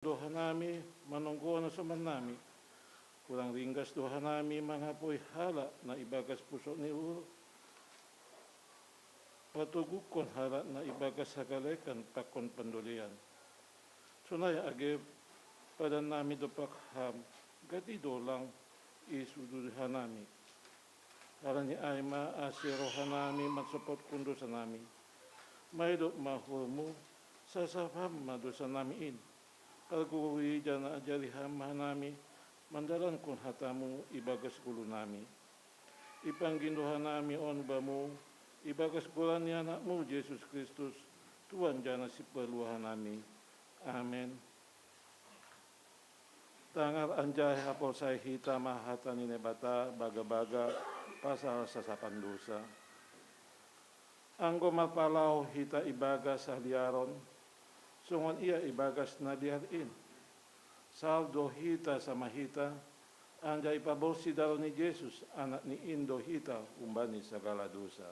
Doha nami, manunggo na suman nami, kurang ringgas doha nami mga po'y hala na ibagas puso ni Uro. Patugukon hala na ibagas sagalekan pakon pandulian. Sunay age padan nami dopakham, gati dolang isudurhan nami. Hala ni ay maasirohan nami matsupot kundo sa nami. May do mahulmu, sasapam madosa namiin. Kalkuwi dyan na ajariham nami, mandalan kun hatamu ibagas gulo nami. Ipangginduhan nami on bamu, ibagas gulan ni anakmu, Jesus Kristus, Tuhan dyan na si perluhan nami. Amen. Tangar anjay hapol say hita mahata ni nebata, baga-baga, pasal sa sapandusa. Anggo mapalaw hita ibagas sa liaron, sungon iya ibagas na diharin. Saldo hita sa mahita, anja ipabosi dalo ni Jesus, anak ni Indo hita, umbani sa galadusa.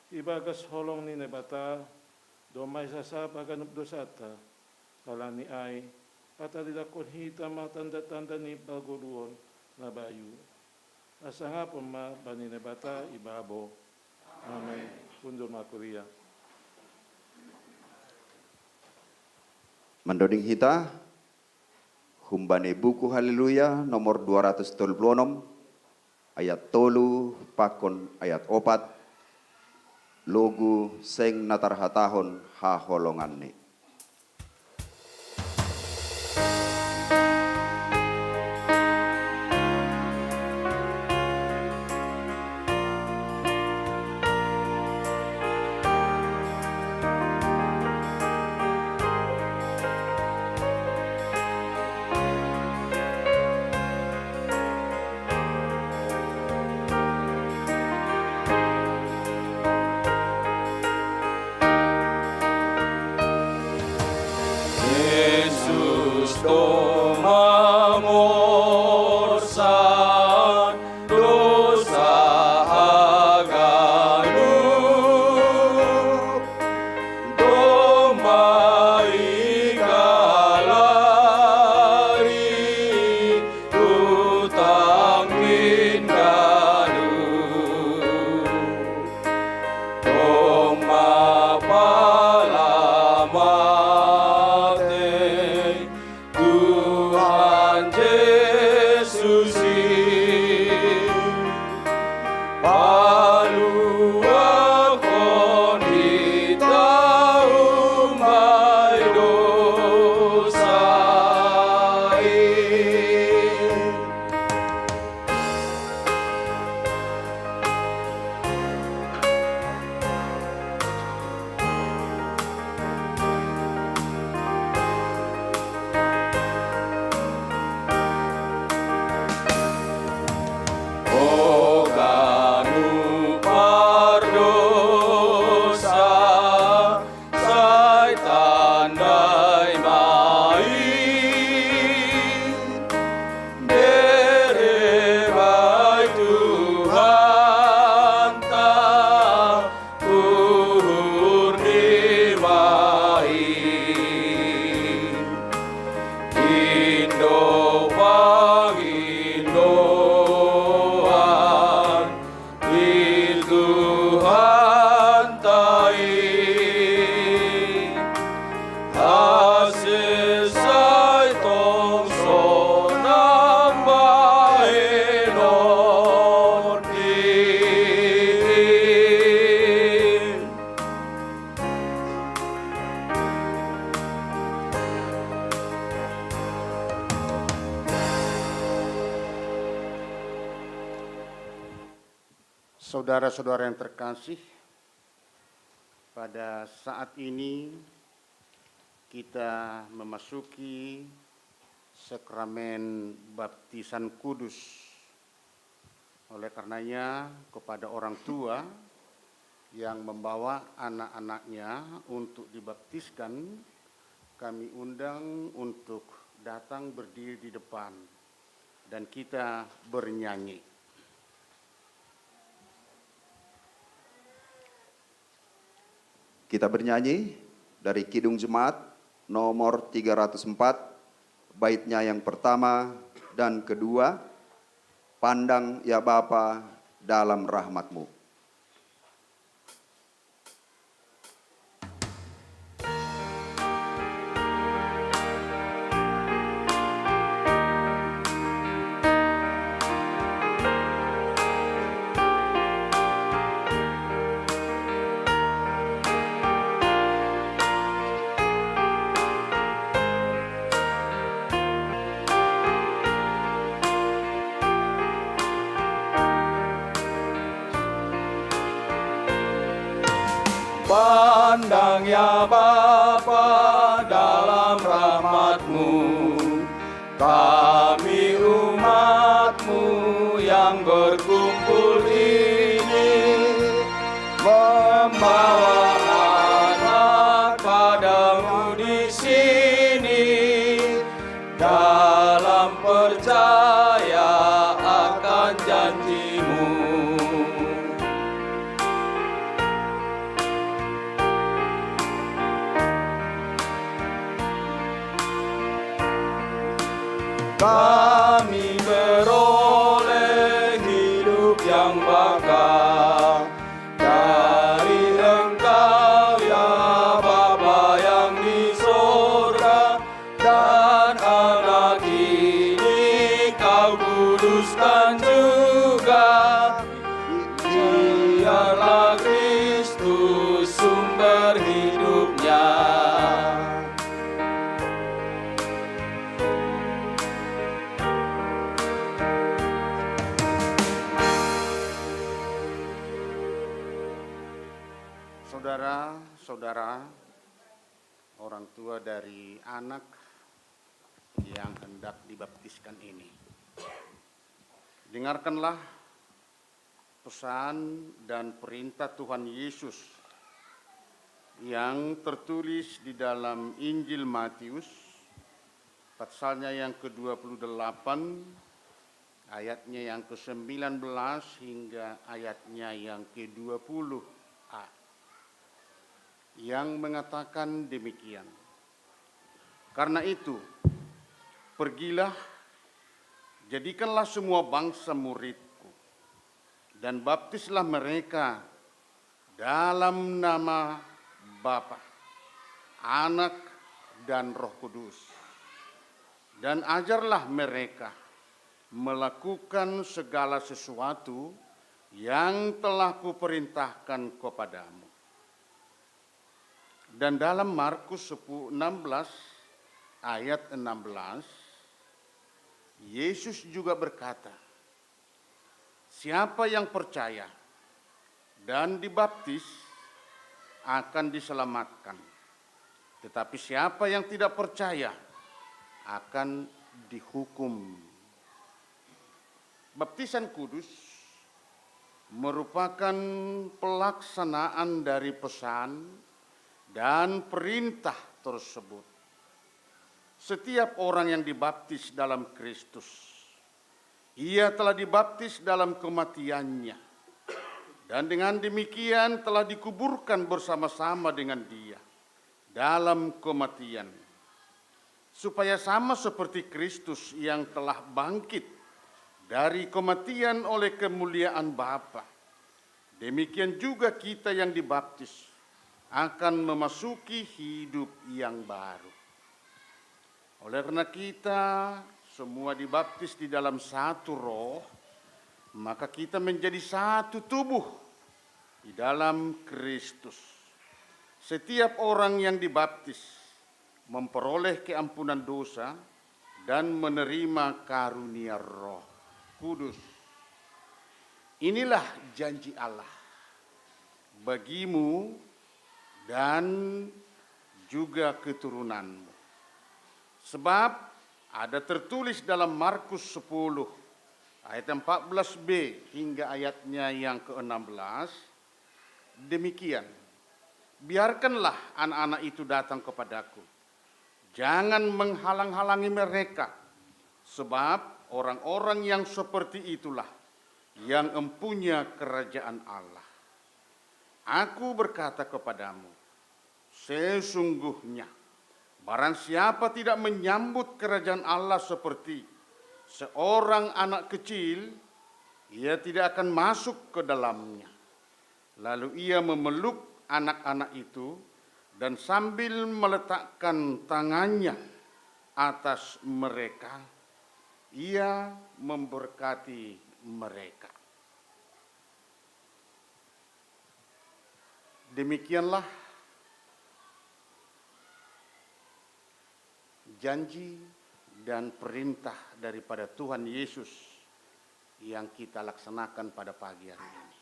Ibagas holong ni nebata, domay sasapa ganup dosata, kala ni ay, patalidakon hita matanda-tanda ni paguluon na bayu. Asa nga po bani nebata, ibabo. Amen. Pundur makuria. Mandoding hita, humbane buku Haleluya nomor 236, ayat 3, pakon ayat 4, logu seng natarhatahon haholongan ni. Saudara-saudara yang terkasih, pada saat ini kita memasuki sakramen baptisan kudus. Oleh karenanya, kepada orang tua yang membawa anak-anaknya untuk dibaptiskan, kami undang untuk datang berdiri di depan dan kita bernyanyi. Kita bernyanyi dari Kidung Jemaat nomor 304, baitnya yang pertama dan kedua, pandang ya Bapa dalam rahmat-Mu. Pandang ya Bapa dalam rahmat-Mu, kami umat-Mu yang berkumpul ini, membawa anak padamu di sini, dalam percaya akan janji-Mu. Kami beroleh hidup yang bakal dari Engkau ya Bapa yang di surga, dan anak ini Kau kuduskan juga. Biarlah Kristus sumber hidupnya. Saudara-saudara, orang tua dari anak yang hendak dibaptiskan ini, dengarkanlah pesan dan perintah Tuhan Yesus yang tertulis di dalam Injil Matius, pasalnya yang ke-28, ayatnya yang ke-19 hingga ayatnya yang ke-20a. Yang mengatakan demikian. Karena itu, pergilah, jadikanlah semua bangsa muridku, dan baptislah mereka dalam nama Bapa, Anak, dan Roh Kudus. Dan ajarlah mereka melakukan segala sesuatu yang telah kuperintahkan kepadamu. Dan dalam Markus 16 ayat 16, Yesus juga berkata, siapa yang percaya dan dibaptis akan diselamatkan, tetapi siapa yang tidak percaya akan dihukum. Baptisan kudus merupakan pelaksanaan dari pesan dan perintah tersebut. Setiap orang yang dibaptis dalam Kristus, ia telah dibaptis dalam kematiannya, dan dengan demikian telah dikuburkan bersama-sama dengan Dia dalam kematian, supaya sama seperti Kristus yang telah bangkit dari kematian oleh kemuliaan Bapa, demikian juga kita yang dibaptis akan memasuki hidup yang baru. Oleh karena kita semua dibaptis di dalam satu roh, maka kita menjadi satu tubuh di dalam Kristus. Setiap orang yang dibaptis memperoleh keampunan dosa dan menerima karunia Roh Kudus. Inilah janji Allah bagimu dan juga keturunanmu. Sebab ada tertulis dalam Markus 10 ayat 14b hingga ayatnya yang ke-16, demikian, biarkanlah anak-anak itu datang kepadaku, jangan menghalang-halangi mereka, sebab orang-orang yang seperti itulah yang empunya kerajaan Allah. Aku berkata kepadamu, sesungguhnya Barang siapa tidak menyambut kerajaan Allah seperti seorang anak kecil, ia tidak akan masuk ke dalamnya. Lalu ia memeluk anak-anak itu dan sambil meletakkan tangannya atas mereka, ia memberkati mereka. Demikianlah janji dan perintah daripada Tuhan Yesus yang kita laksanakan pada pagi hari ini.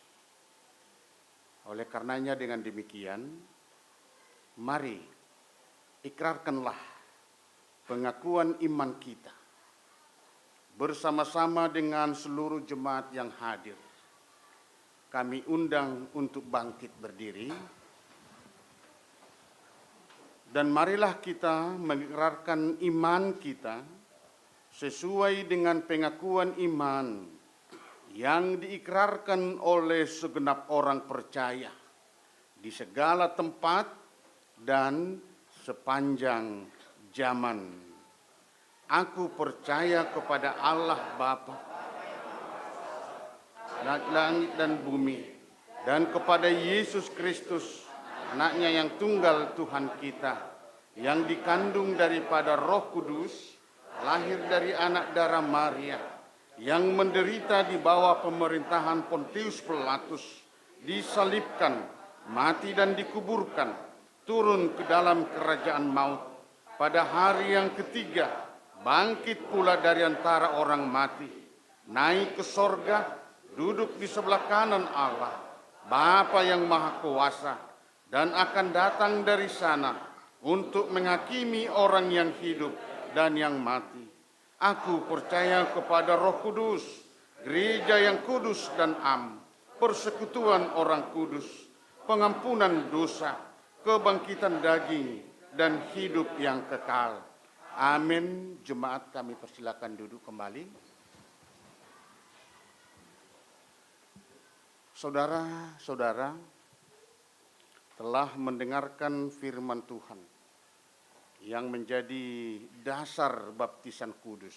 Oleh karenanya dengan demikian, mari ikrarkanlah pengakuan iman kita bersama-sama dengan seluruh jemaat yang hadir. Kami undang untuk bangkit berdiri. Dan marilah kita mengikrarkan iman kita sesuai dengan pengakuan iman yang diikrarkan oleh segenap orang percaya di segala tempat dan sepanjang zaman. Aku percaya kepada Allah Bapa, langit dan bumi, dan kepada Yesus Kristus, Anaknya yang tunggal Tuhan kita, yang dikandung daripada Roh Kudus, lahir dari anak darah Maria, yang menderita di bawah pemerintahan Pontius Pilatus, disalibkan, mati dan dikuburkan, turun ke dalam kerajaan maut. Pada hari yang ketiga, bangkit pula dari antara orang mati, naik ke sorga, duduk di sebelah kanan Allah, Bapa yang Maha Kuasa, dan akan datang dari sana untuk menghakimi orang yang hidup dan yang mati. Aku percaya kepada Roh Kudus, gereja yang kudus dan am, persekutuan orang kudus, pengampunan dosa, kebangkitan daging, dan hidup yang kekal. Amin. Jemaat, kami persilakan duduk kembali. Saudara-saudara, telah mendengarkan firman Tuhan yang menjadi dasar baptisan kudus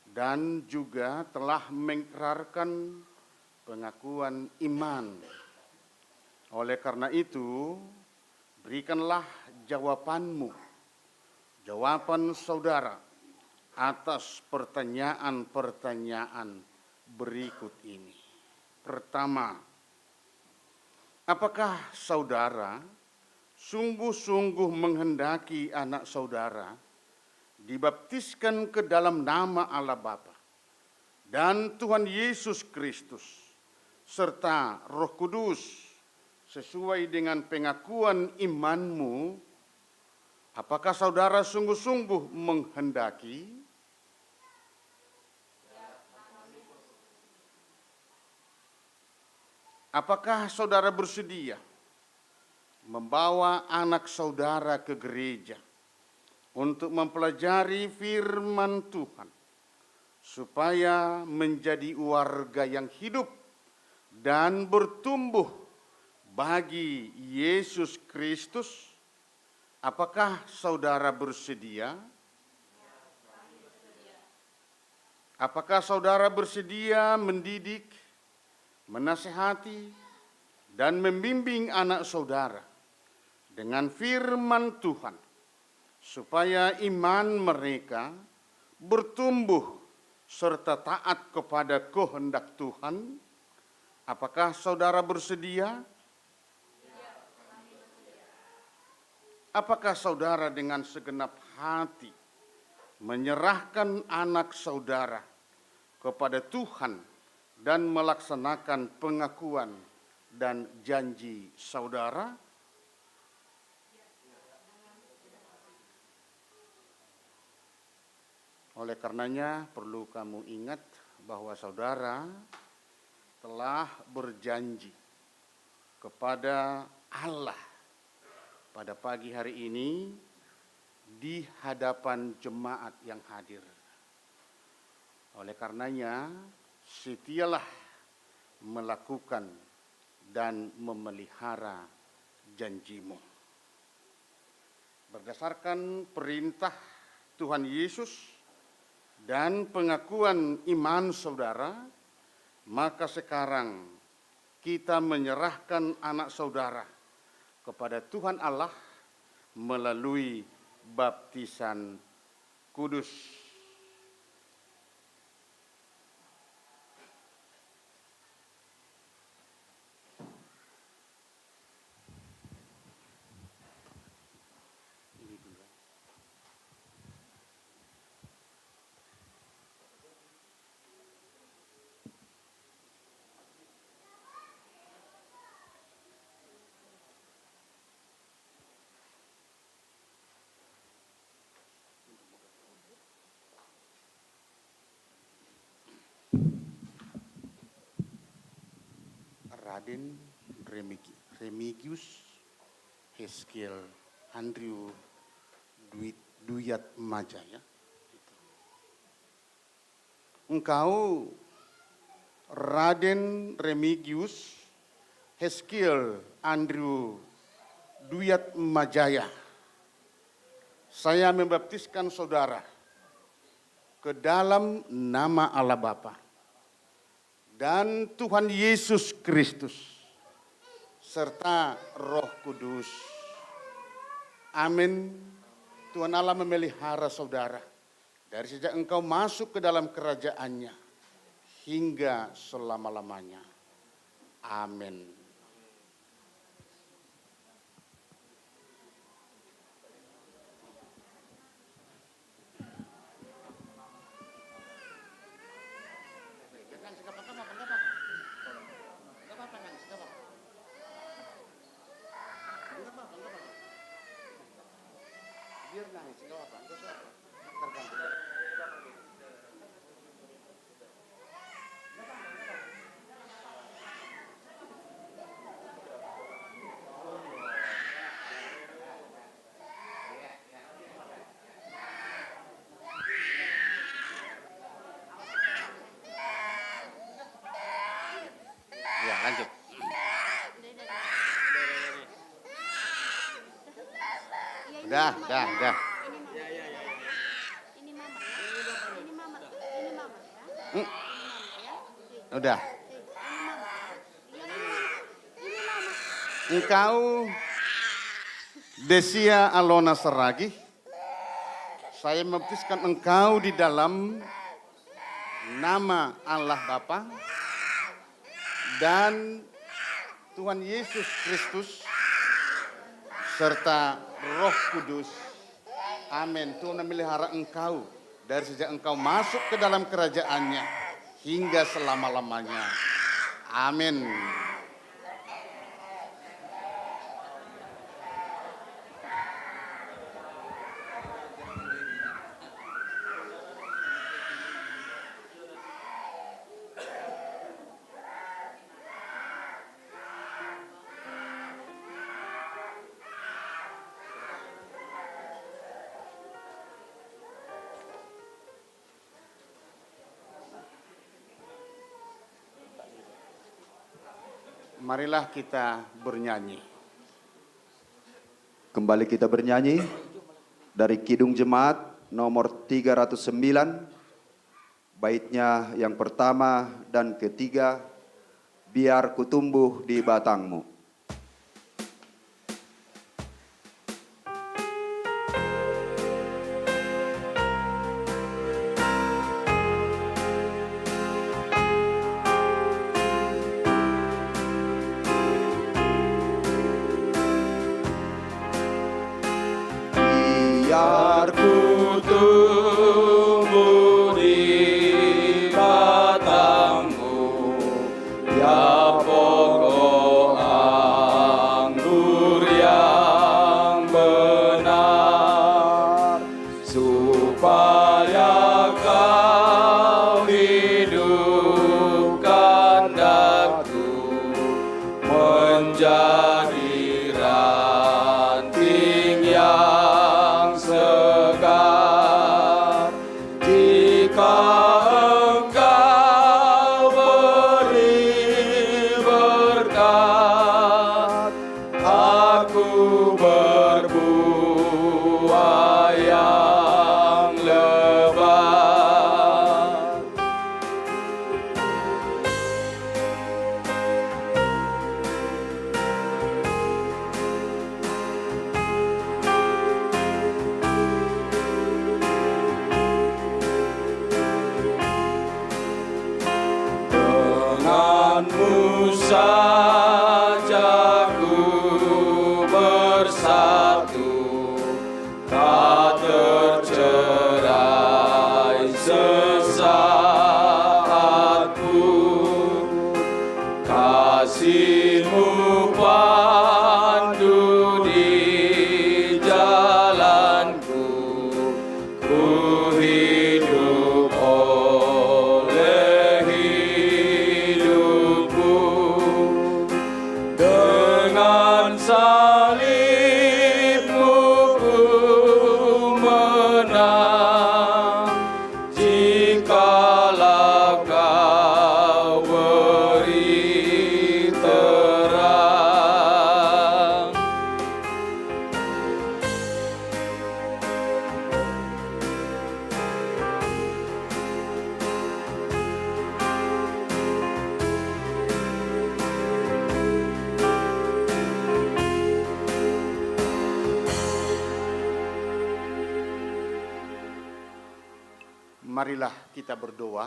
dan juga telah mengikrarkan pengakuan iman. Oleh karena itu, berikanlah jawabanmu, jawaban saudara atas pertanyaan-pertanyaan berikut ini. Pertama, apakah saudara sungguh-sungguh menghendaki anak saudara dibaptiskan ke dalam nama Allah Bapa dan Tuhan Yesus Kristus serta Roh Kudus sesuai dengan pengakuan imanmu? Apakah saudara sungguh-sungguh menghendaki? Apakah saudara bersedia membawa anak saudara ke gereja untuk mempelajari firman Tuhan supaya menjadi warga yang hidup dan bertumbuh bagi Yesus Kristus? Apakah saudara bersedia? Apakah saudara bersedia mendidik, menasihati, dan membimbing anak saudara dengan firman Tuhan, supaya iman mereka bertumbuh serta taat kepada kehendak Tuhan? Apakah saudara bersedia? Apakah saudara dengan segenap hati menyerahkan anak saudara kepada Tuhan dan melaksanakan pengakuan dan janji saudara? Oleh karenanya perlu kamu ingat bahwa saudara telah berjanji kepada Allah pada pagi hari ini di hadapan jemaat yang hadir. Oleh karenanya, setialah melakukan dan memelihara janjimu. berdasarkan perintah Tuhan Yesus dan pengakuan iman saudara, maka sekarang kita menyerahkan anak saudara kepada Tuhan Allah melalui baptisan kudus. Raden Remigius Heskel Andrew Duyat Majaya. Engkau Raden Remigius Heskel Andrew Duyat Majaya, saya membaptiskan saudara ke dalam nama Allah Bapa dan Tuhan Yesus Kristus, serta Roh Kudus. Amin. Tuhan Allah memelihara saudara dari sejak engkau masuk ke dalam kerajaannya hingga selama-lamanya. Amin. Ya, lanjut. Dah. Ini mama ya. Udah. Ini mama. Engkau Desia Alona Seragi, saya membaptiskan engkau di dalam nama Allah Bapa dan Tuhan Yesus Kristus serta Roh Kudus. Amin. Tuhan memelihara engkau dari sejak engkau masuk ke dalam kerajaannya hingga selama-lamanya. Amin. Marilah kita bernyanyi. Kembali kita bernyanyi dari Kidung Jemaat nomor 309, baitnya yang pertama dan ketiga, Biar Ku Tumbuh di Batangmu. Biar ku tumbuh di batangmu, ya pokok anggur yang benar, supaya kau hidupkan daku menjadi ranting yang segar. Jika engkau beri berkat, aku berbuah saja ku bersatu, tak tercerai sesaat pun. Kasih-Mu pandu di jalanku, ku hidup oleh hidupmu. Dengan salib-Mu ku menang, jikalau Kau beri terang. Marilah kita berdoa.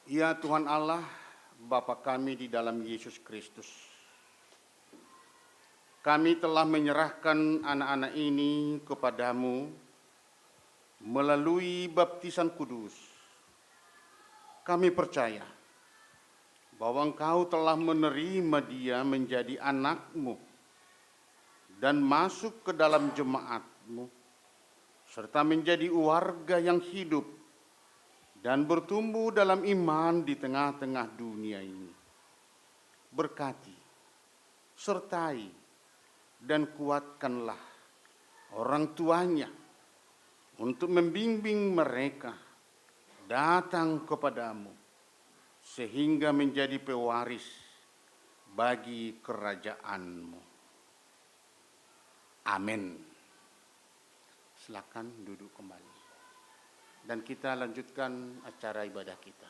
Ya Tuhan Allah, Bapa kami di dalam Yesus Kristus, kami telah menyerahkan anak-anak ini kepadamu melalui baptisan kudus. Kami percaya bahwa Engkau telah menerima dia menjadi anak-Mu dan masuk ke dalam jemaat-Mu, serta menjadi warga yang hidup dan bertumbuh dalam iman di tengah-tengah dunia ini. Berkati, sertai, dan kuatkanlah orang tuanya untuk membimbing mereka datang kepadamu, sehingga menjadi pewaris bagi kerajaan-Mu. Amin. Silakan duduk kembali. Dan kita lanjutkan acara ibadah kita.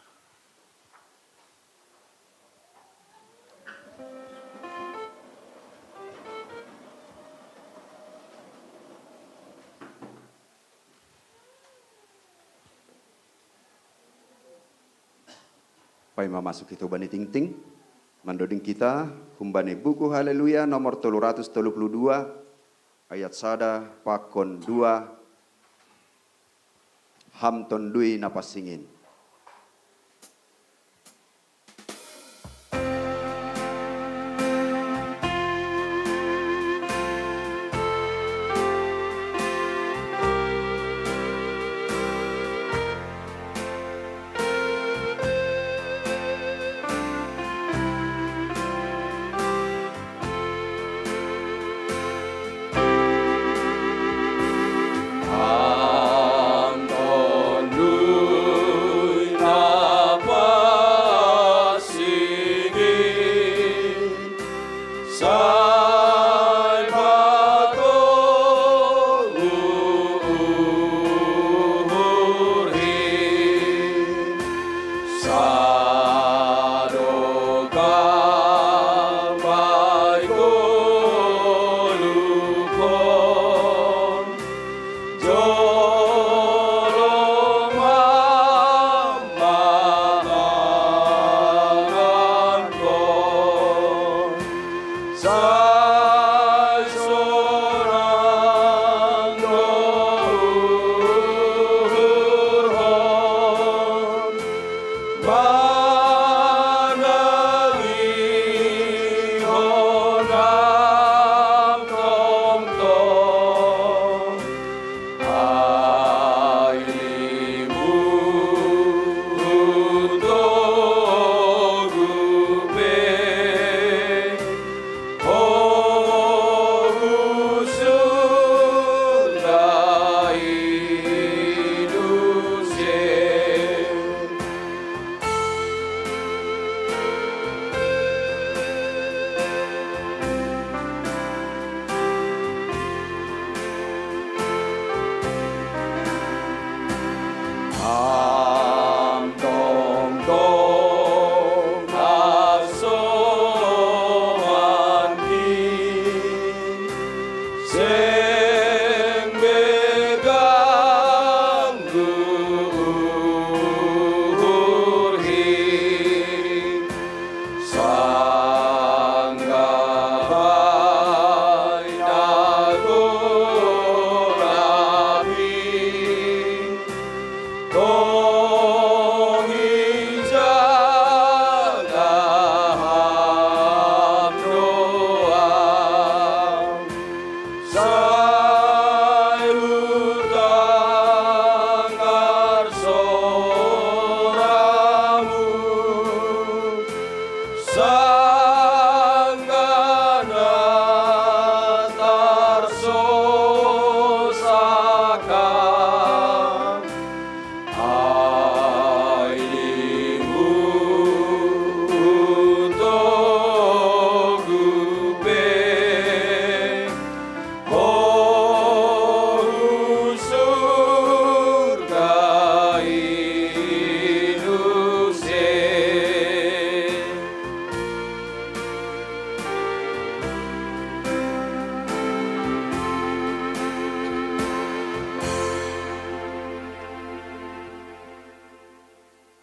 Pai masuk itu bani ting-ting. Mandoding kita humbani buku Haleluya nomor 332 ayat sada pakon 2 hamton dui napas singin. Hamton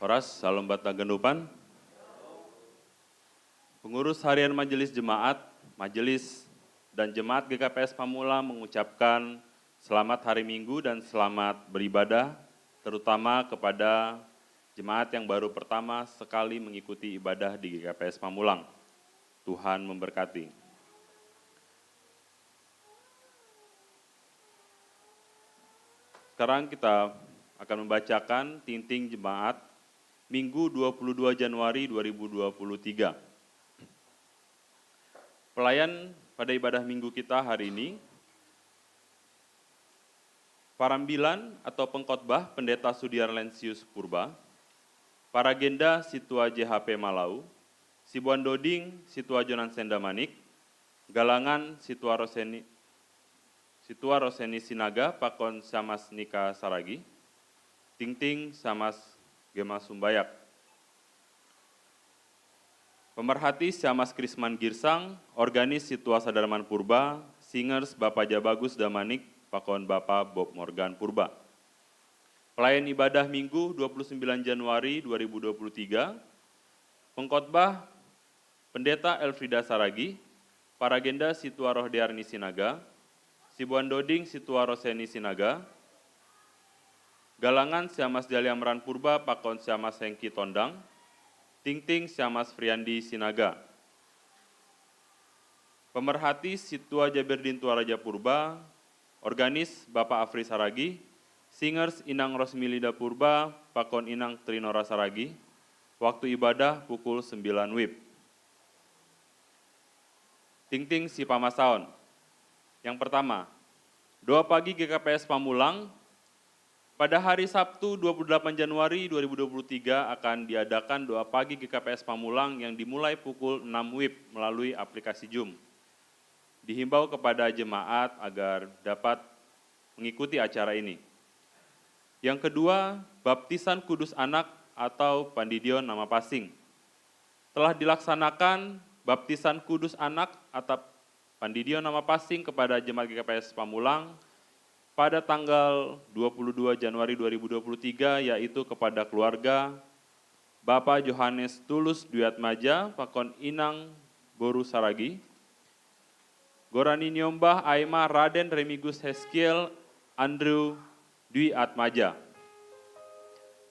Horas, salam bata genupan. Pengurus harian Majelis Jemaat, Majelis dan Jemaat GKPS Pamulang mengucapkan selamat hari Minggu dan selamat beribadah, terutama kepada jemaat yang baru pertama sekali mengikuti ibadah di GKPS Pamulang. Tuhan memberkati. Sekarang kita akan membacakan Tinting Jemaat Minggu 22 Januari 2023. Pelayan pada ibadah minggu kita hari ini, Parambilan atau pengkhotbah Pendeta Sudiar Lensius Purba, Paragenda Situa JHP Malau, Sibuan Doding Situa Jonan Sendamanik, Galangan Situa Roseni Sinaga Pakon Samas Nika Saragi, Tingting Samas Gema Sumbayak. Pemerhati Samas Krisman Girsang, Organis Situa Sadarman Purba, Singers Bapak Jabagus Damanik, Pakon Bapak Bob Morgan Purba. Pelayan ibadah Minggu 29 Januari 2023, pengkhotbah Pendeta Elfrida Saragi, Paragenda Situa Rohdiarni Sinaga, Sibuan Doding Situa Roseni Sinaga, Galangan Siamas Jaliamran Purba Pakon Siamas Hengki Tondang, Tingting Siamas Friandi Sinaga. Pemerhati Situa Jabirdin Tuaraja Purba, Organis Bapak Afri Saragi, Singers Inang Rosmilida Purba Pakon Inang Trinora Saragi, waktu ibadah pukul 9 WIB. Tingting si Pamasaon. Yang pertama, doa pagi GKPS Pamulang. Pada hari Sabtu 28 Januari 2023 akan diadakan doa pagi GKPS Pamulang yang dimulai pukul 6 WIB melalui aplikasi Zoom. Dihimbau kepada jemaat agar dapat mengikuti acara ini. Yang kedua, baptisan kudus anak atau pandidion nama pasing. Telah dilaksanakan baptisan kudus anak atau pandidion nama pasing kepada jemaat GKPS Pamulang pada tanggal 22 Januari 2023, yaitu kepada keluarga Bapak Johannes Tulus Duyatmaja, Pakon Inang Boru Saragi, Gorani Nyombah Aima Raden Remigus Heskiel Andrew Dwi Atmaja.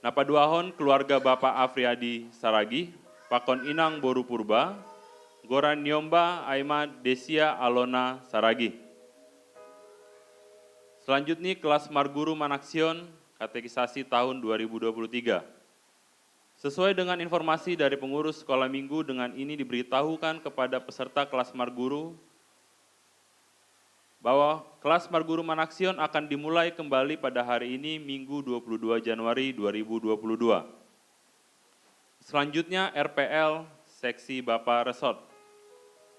Napa duahon keluarga Bapak Afriadi Saragi, Pakon Inang Boru Purba, Goran Nyombah Aima Desia Alona Saragi. Selanjutnya kelas Marguru Manaksion Katekisasi tahun 2023. Sesuai dengan informasi dari pengurus sekolah minggu, dengan ini diberitahukan kepada peserta kelas Marguru bahwa kelas Marguru Manaksion akan dimulai kembali pada hari ini Minggu 22 Januari 2022. Selanjutnya RPL Seksi Bapak Resort.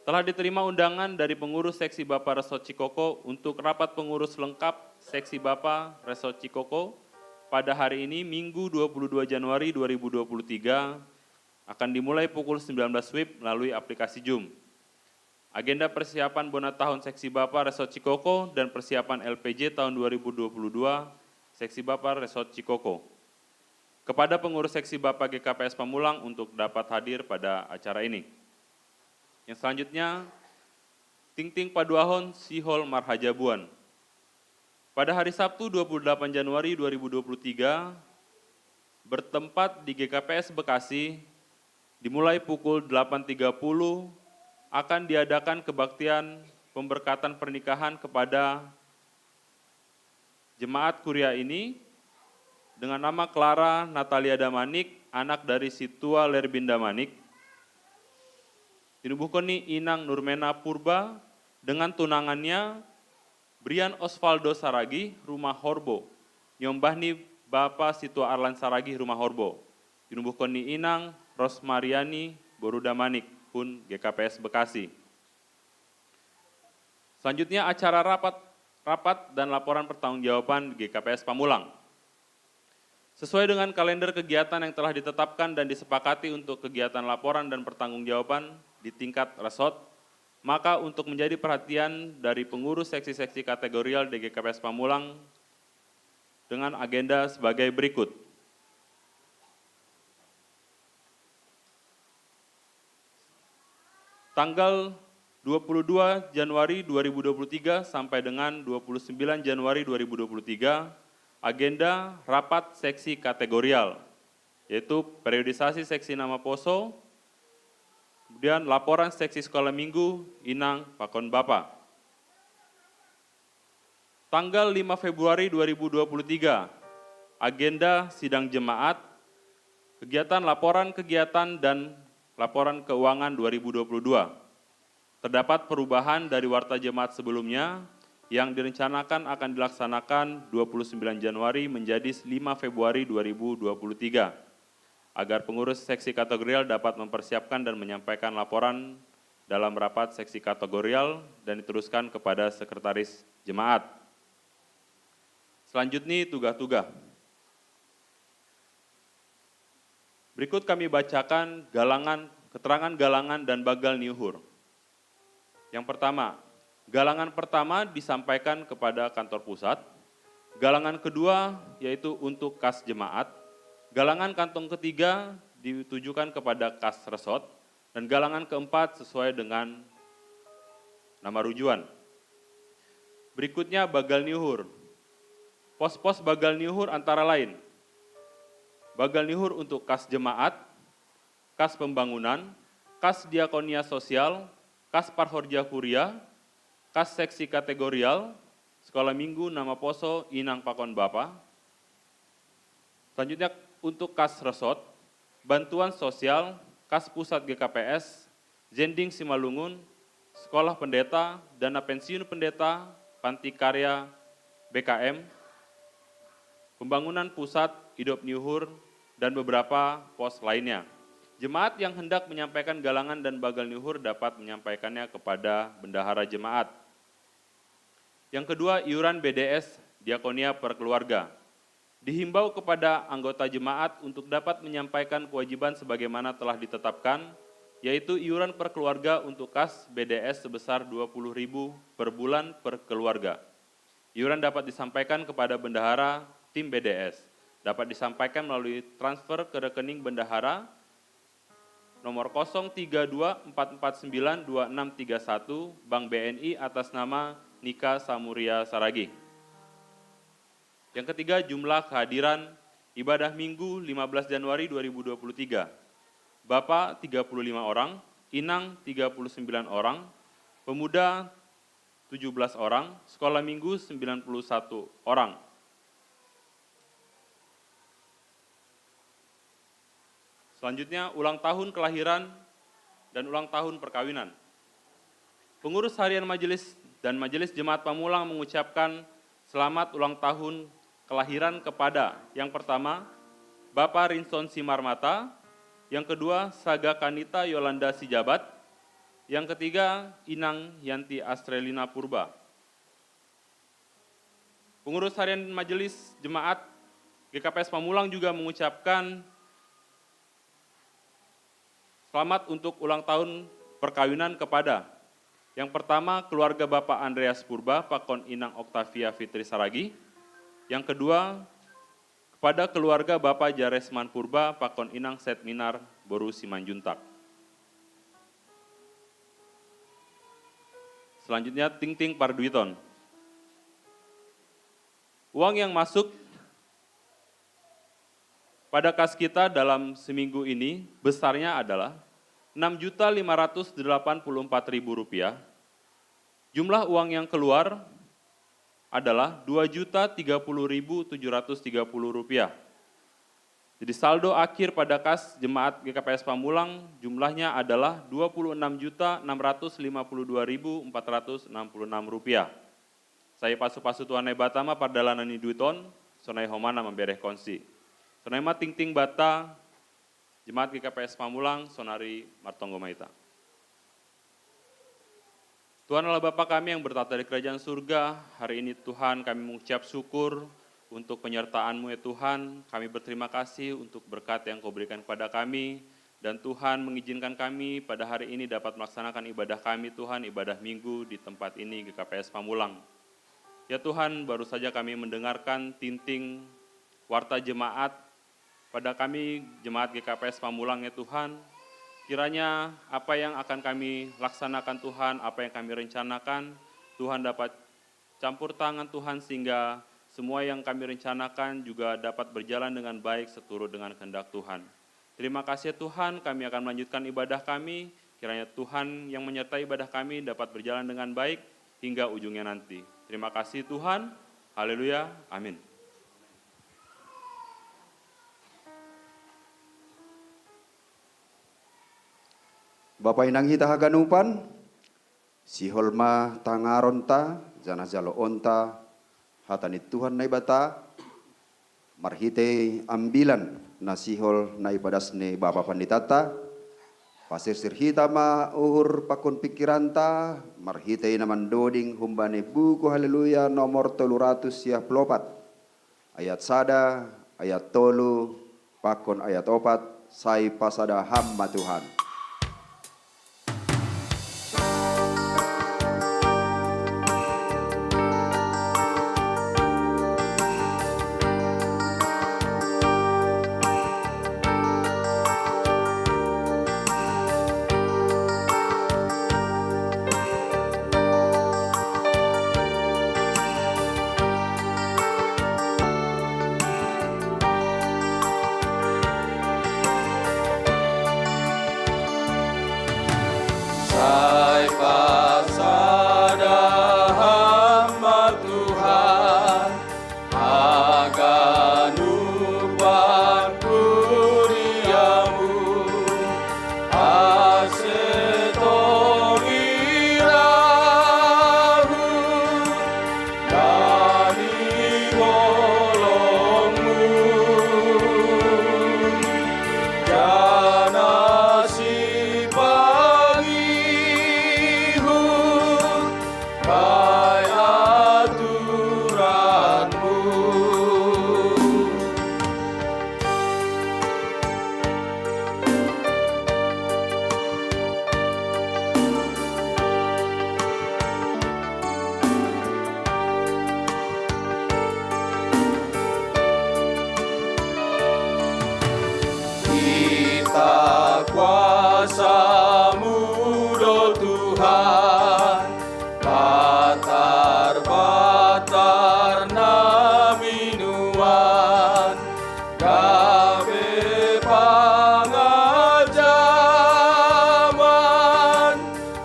Telah diterima undangan dari pengurus Seksi Bapak Resort Cikoko untuk rapat pengurus lengkap Seksi Bapak Resort Cikoko pada hari ini Minggu 22 Januari 2023 akan dimulai pukul 19 WIB melalui aplikasi Zoom. Agenda persiapan Bona Tahun Seksi Bapak Resort Cikoko dan persiapan LPJ tahun 2022 Seksi Bapak Resort Cikoko. Kepada pengurus Seksi Bapak GKPS Pamulang untuk dapat hadir pada acara ini. Yang selanjutnya, Tingting Paduahon Sihol Marhajabuan. Pada hari Sabtu 28 Januari 2023, bertempat di GKPS Bekasi, dimulai pukul 8.30, akan diadakan kebaktian pemberkatan pernikahan kepada jemaat kuria ini dengan nama Clara Natalia Damanik, anak dari Situa Lerbin Damanik. Tinubuhkoni Inang Nurmena Purba dengan tunangannya Brian Osvaldo Saragi, rumah Horbo. Nyombahni Bapak Situa Arlan Saragi, rumah Horbo. Tinubuhkoni Inang Rosmariani Borudamanik, pun GKPS Bekasi. Selanjutnya acara rapat dan laporan pertanggungjawaban GKPS Pamulang. Sesuai dengan kalender kegiatan yang telah ditetapkan dan disepakati untuk kegiatan laporan dan pertanggungjawaban di tingkat resort, maka untuk menjadi perhatian dari pengurus seksi-seksi kategorial di GKPS Pamulang dengan agenda sebagai berikut. tanggal 22 Januari 2023 sampai dengan 29 Januari 2023, agenda rapat seksi kategorial, yaitu periodisasi seksi nama poso, kemudian laporan seksi sekolah minggu, inang, pakon bapa. Tanggal 5 Februari 2023, agenda sidang jemaat, kegiatan laporan kegiatan dan laporan keuangan 2022. Terdapat perubahan dari warta jemaat sebelumnya yang direncanakan akan dilaksanakan 29 Januari menjadi 5 Februari 2023, agar pengurus seksi kategorial dapat mempersiapkan dan menyampaikan laporan dalam rapat seksi kategorial dan diteruskan kepada sekretaris jemaat. Selanjutnya tugas-tugas. Berikut kami bacakan keterangan galangan dan bagal niuhur. Yang pertama, galangan pertama disampaikan kepada kantor pusat, galangan kedua yaitu untuk kas jemaat, galangan kantong ketiga ditujukan kepada kas resort, dan galangan keempat sesuai dengan nama rujuan. Berikutnya bagal niuhur. Pos-pos bagal niuhur antara lain, bagal niuhur untuk kas jemaat, kas pembangunan, kas diakonia sosial, kas parhorja kuria, kas seksi kategorial, sekolah minggu, nama poso, inang pakon bapa. Selanjutnya untuk kas resort, bantuan sosial, kas pusat GKPS, Jending Simalungun, sekolah pendeta, dana pensiun pendeta, panti karya BKM, pembangunan pusat, hidup niuhur, dan beberapa pos lainnya. Jemaat yang hendak menyampaikan galangan dan bagal niuhur dapat menyampaikannya kepada bendahara jemaat. Yang kedua, iuran BDS Diakonia per keluarga. Dihimbau kepada anggota jemaat untuk dapat menyampaikan kewajiban sebagaimana telah ditetapkan, yaitu iuran per keluarga untuk kas BDS sebesar 20.000 per bulan per keluarga. Iuran dapat disampaikan kepada bendahara tim BDS, dapat disampaikan melalui transfer ke rekening bendahara nomor 032449261 Bank BNI atas nama Nika Samuria Saragi. Yang ketiga, jumlah kehadiran ibadah minggu 15 Januari 2023. Bapak 35 orang, inang 39 orang, pemuda 17 orang, sekolah minggu 91 orang. Selanjutnya, ulang tahun kelahiran dan ulang tahun perkawinan. Pengurus harian majelis dan majelis jemaat Pamulang mengucapkan selamat ulang tahun kelahiran kepada yang pertama, Bapak Rinson Simarmata, yang kedua, Saga Kanita Yolanda Sijabat, yang ketiga, Inang Yanti Astrelina Purba. Pengurus harian majelis jemaat GKPS Pamulang juga mengucapkan selamat untuk ulang tahun perkawinan kepada yang pertama, keluarga Bapak Andreas Purba, Pakon Inang Oktavia Fitri Saragi. Yang kedua, kepada keluarga Bapak Jaresman Purba, Pakon Inang Setminar Boru Simanjuntak. Selanjutnya, Ting Ting Parduiton. Uang yang masuk pada kas kita dalam seminggu ini besarnya adalah Rp6.584.000. Jumlah uang yang keluar adalah Rp2.030.730. Jadi saldo akhir pada kas jemaat GKPS Pamulang jumlahnya adalah Rp26.652.466. Saya pasu-pasu tuanai batama pardalanani duiton, sonai homana membereh konsi. Sonai ma ting ting bata, jemaat GKPS Pamulang, sonari Martonggo Maita. Tuhan Allah Bapa kami yang bertata di kerajaan surga, hari ini Tuhan kami mengucap syukur untuk penyertaan-Mu ya Tuhan. Kami berterima kasih untuk berkat yang Kau berikan kepada kami, dan Tuhan mengizinkan kami pada hari ini dapat melaksanakan ibadah kami Tuhan, ibadah minggu di tempat ini GKPS Pamulang. Ya Tuhan, baru saja kami mendengarkan tinting warta jemaat pada kami jemaat GKPS Pamulang ya Tuhan. Kiranya apa yang akan kami laksanakan Tuhan, apa yang kami rencanakan, Tuhan dapat campur tangan Tuhan sehingga semua yang kami rencanakan juga dapat berjalan dengan baik seturut dengan kehendak Tuhan. Terima kasih Tuhan, kami akan melanjutkan ibadah kami. Kiranya Tuhan yang menyertai ibadah kami dapat berjalan dengan baik hingga ujungnya nanti. Terima kasih Tuhan. Haleluya. Amin. Bapak inang hita haganupan, si holma tangaronta, jana jalo onta, hatanit Tuhan na ibata, marhite ambilan na sihol na ipadasne Bapa Panditata, pasir hita ma uhur pakon pikiranta, marhite naman doding humbane buku haleluya nomor 300 plopat, ayat sada, ayat tolu, pakon ayat opat, sai pasada hamba Tuhan. Sai pasada hamba Tuhan, akan upan kuriamu, asetong irahu, dari golongmu, jana si kita kuasa-Mu do Tuhan, batar-batar na minuan, gabe pangajaman,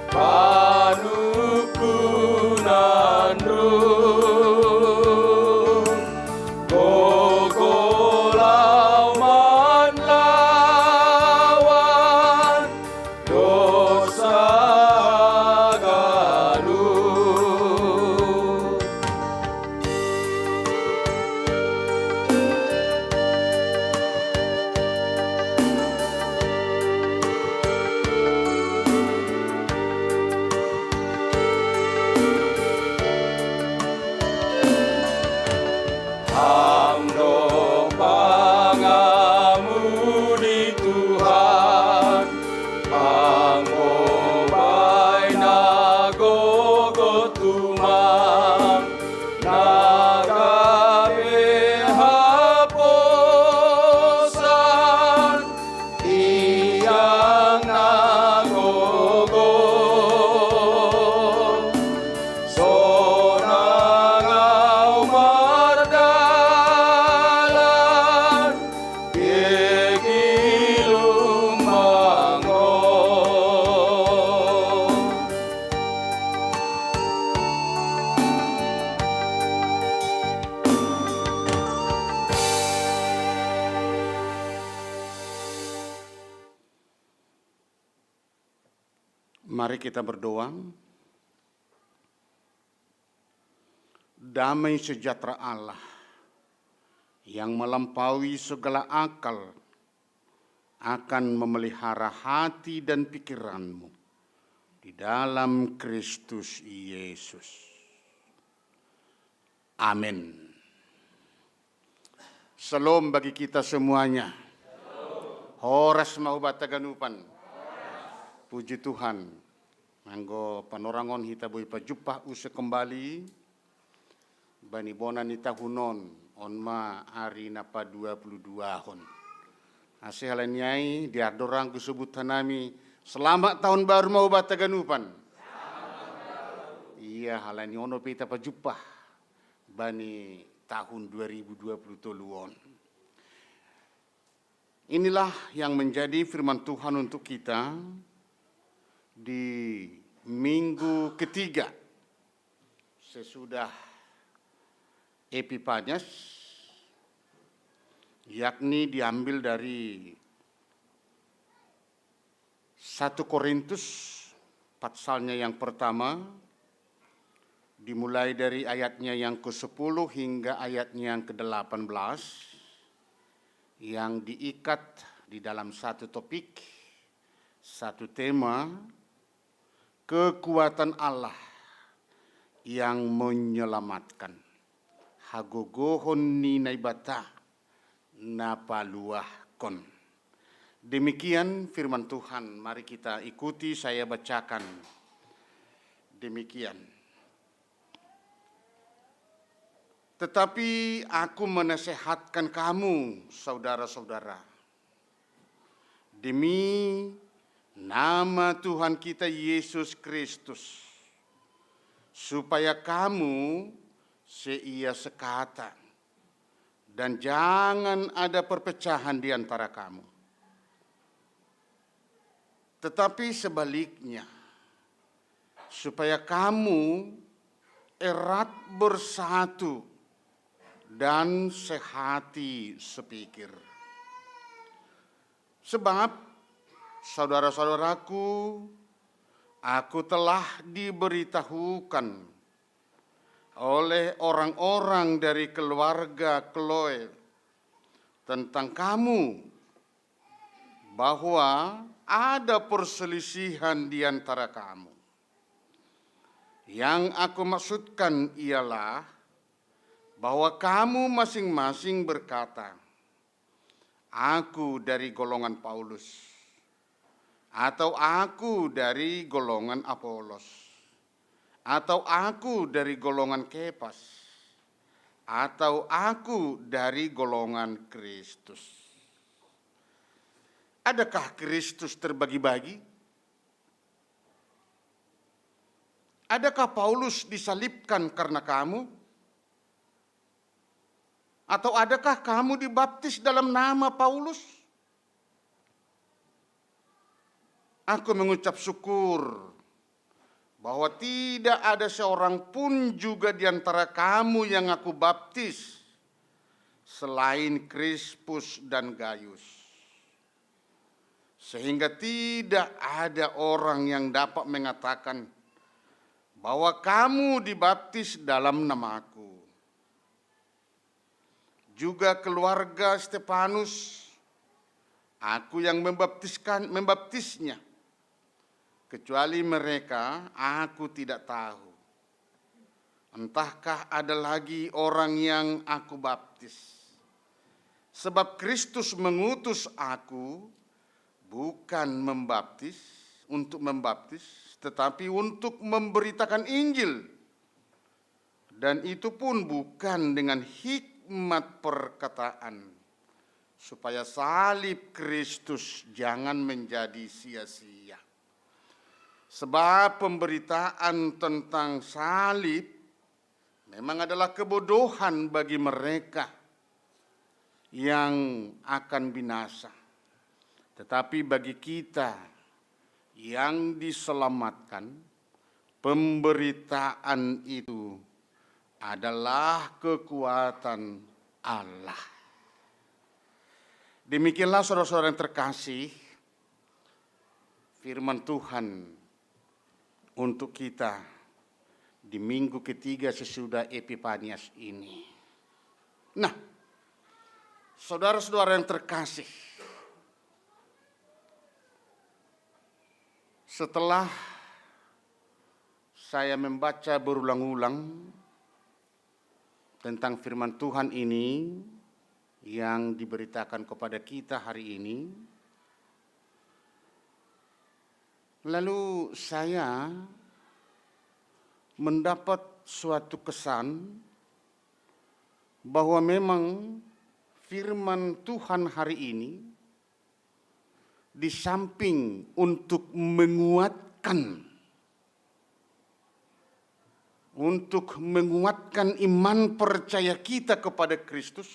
panukunan rum, gogolau man lawan, dosa galuh. Hamdo pangamudi Tuhan, pangobay nagogo tumang, nagabe haposan, iyang nagogo. Sonangaw mardalan, gigilum mangon. Mari kita berdoa. Damai sejahtera Allah yang melampaui segala akal akan memelihara hati dan pikiranmu di dalam Kristus Yesus. Amin. Shalom bagi kita semuanya. Horas mau bataganupan. Puji Tuhan. Manggo panorangon hita bui pajupah use kembali. Bani bonan ita hunon onma hari napa 22 hon. Asih halanyai diar dorang kesebutan nami. Selamat tahun baru mau bataganupan. Iya halani ono pita pajupah bani tahun 2020 toluon. Inilah yang menjadi firman Tuhan untuk kita di minggu ketiga sesudah Epifanias, yakni diambil dari 1 Korintus pasalnya yang pertama, dimulai dari ayatnya yang ke-10 hingga ayatnya yang ke-18, yang diikat di dalam satu topik, satu tema, kekuatan Allah yang menyelamatkan. Hagogohon ni naibata napaluahkon. Demikian firman Tuhan, mari kita ikuti, saya bacakan. Demikian. Tetapi aku menasehatkan kamu, saudara-saudara, demi nama Tuhan kita Yesus Kristus, supaya kamu seia sekata, dan jangan ada perpecahan di antara kamu. Tetapi sebaliknya, supaya kamu erat bersatu dan sehati sepikir. Sebab, saudara-saudaraku, aku telah diberitahukan oleh orang-orang dari keluarga Chloe tentang kamu, bahwa ada perselisihan di antara kamu. Yang aku maksudkan ialah bahwa kamu masing-masing berkata, aku dari golongan Paulus, atau aku dari golongan Apolos, atau aku dari golongan Kefas, atau aku dari golongan Kristus. Adakah Kristus terbagi-bagi? Adakah Paulus disalibkan karena kamu? Atau adakah kamu dibaptis dalam nama Paulus? Aku mengucap syukur bahwa tidak ada seorang pun juga di antara kamu yang aku baptis selain Krispus dan Gaius. Sehingga tidak ada orang yang dapat mengatakan bahwa kamu dibaptis dalam namaku. Juga keluarga Stefanus, aku yang membaptisnya. Kecuali mereka, aku tidak tahu. Entahkah ada lagi orang yang aku baptis. Sebab Kristus mengutus aku bukan untuk membaptis, tetapi untuk memberitakan Injil. Dan itu pun bukan dengan hikmat perkataan, supaya salib Kristus jangan menjadi sia-sia. Sebab pemberitaan tentang salib memang adalah kebodohan bagi mereka yang akan binasa. Tetapi bagi kita yang diselamatkan, pemberitaan itu adalah kekuatan Allah. Demikianlah saudara-saudara yang terkasih, firman Tuhan untuk kita di minggu ketiga sesudah Epifanias ini. Nah, saudara-saudara yang terkasih, setelah saya membaca berulang-ulang tentang firman Tuhan ini yang diberitakan kepada kita hari ini, lalu saya mendapat suatu kesan bahwa memang firman Tuhan hari ini di samping untuk menguatkan iman percaya kita kepada Kristus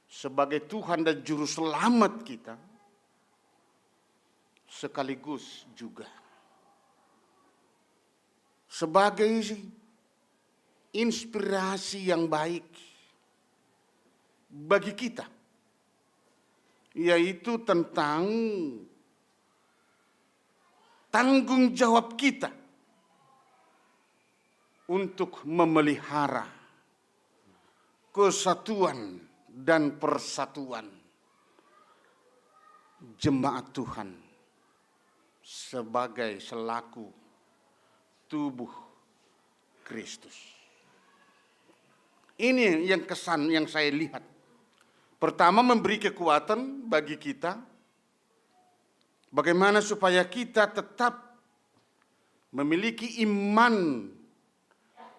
sebagai Tuhan dan Juru Selamat kita, sekaligus juga sebagai inspirasi yang baik bagi kita, yaitu tentang tanggung jawab kita untuk memelihara kesatuan dan persatuan jemaat Tuhan sebagai selaku tubuh Kristus. Ini yang kesan yang saya lihat. Pertama, memberi kekuatan bagi kita. Bagaimana supaya kita tetap memiliki iman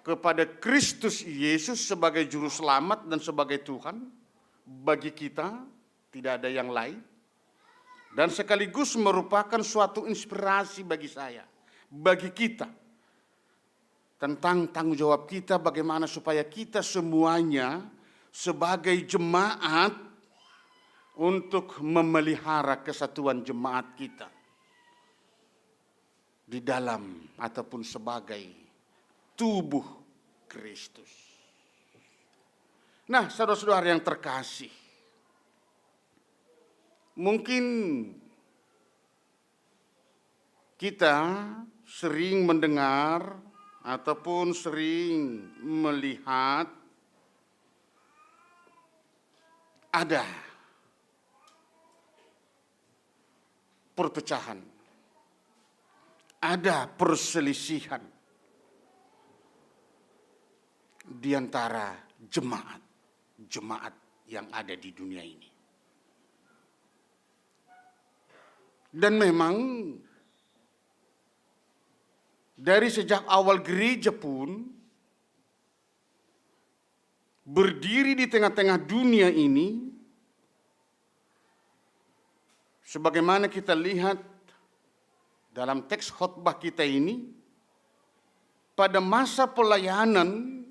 kepada Kristus Yesus sebagai Juru Selamat dan sebagai Tuhan. Bagi kita tidak ada yang lain. Dan sekaligus merupakan suatu inspirasi bagi saya, bagi kita, tentang tanggung jawab kita bagaimana supaya kita semuanya sebagai jemaat untuk memelihara kesatuan jemaat kita di dalam ataupun sebagai tubuh Kristus. Nah, saudara-saudara yang terkasih, mungkin kita sering mendengar ataupun sering melihat ada perpecahan, ada perselisihan di antara jemaat yang ada di dunia ini. Dan memang dari sejak awal gereja pun berdiri di tengah-tengah dunia ini, sebagaimana kita lihat dalam teks khotbah kita ini, pada masa pelayanan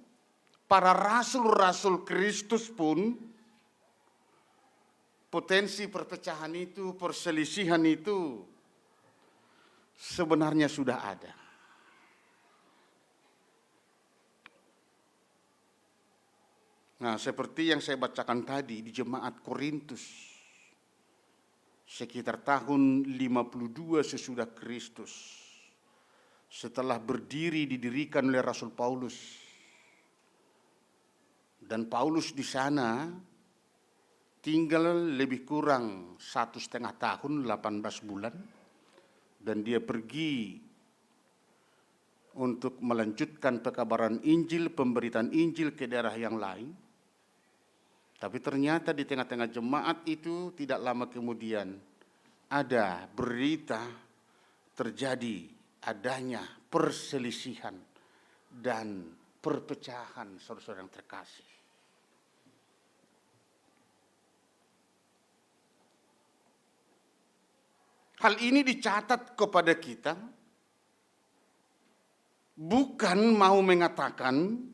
para rasul-rasul Kristus pun potensi perpecahan itu, perselisihan itu sebenarnya sudah ada. Nah, seperti yang saya bacakan tadi di jemaat Korintus, sekitar tahun 52 sesudah Kristus, setelah didirikan oleh Rasul Paulus. Dan Paulus di sana tinggal lebih kurang 1,5 tahun, 18 bulan. Dan dia pergi untuk melanjutkan pekabaran Injil, pemberitaan Injil ke daerah yang lain. Tapi ternyata di tengah-tengah jemaat itu tidak lama kemudian ada berita terjadi adanya perselisihan dan perpecahan, saudara-saudara yang terkasih. Hal ini dicatat kepada kita bukan mau mengatakan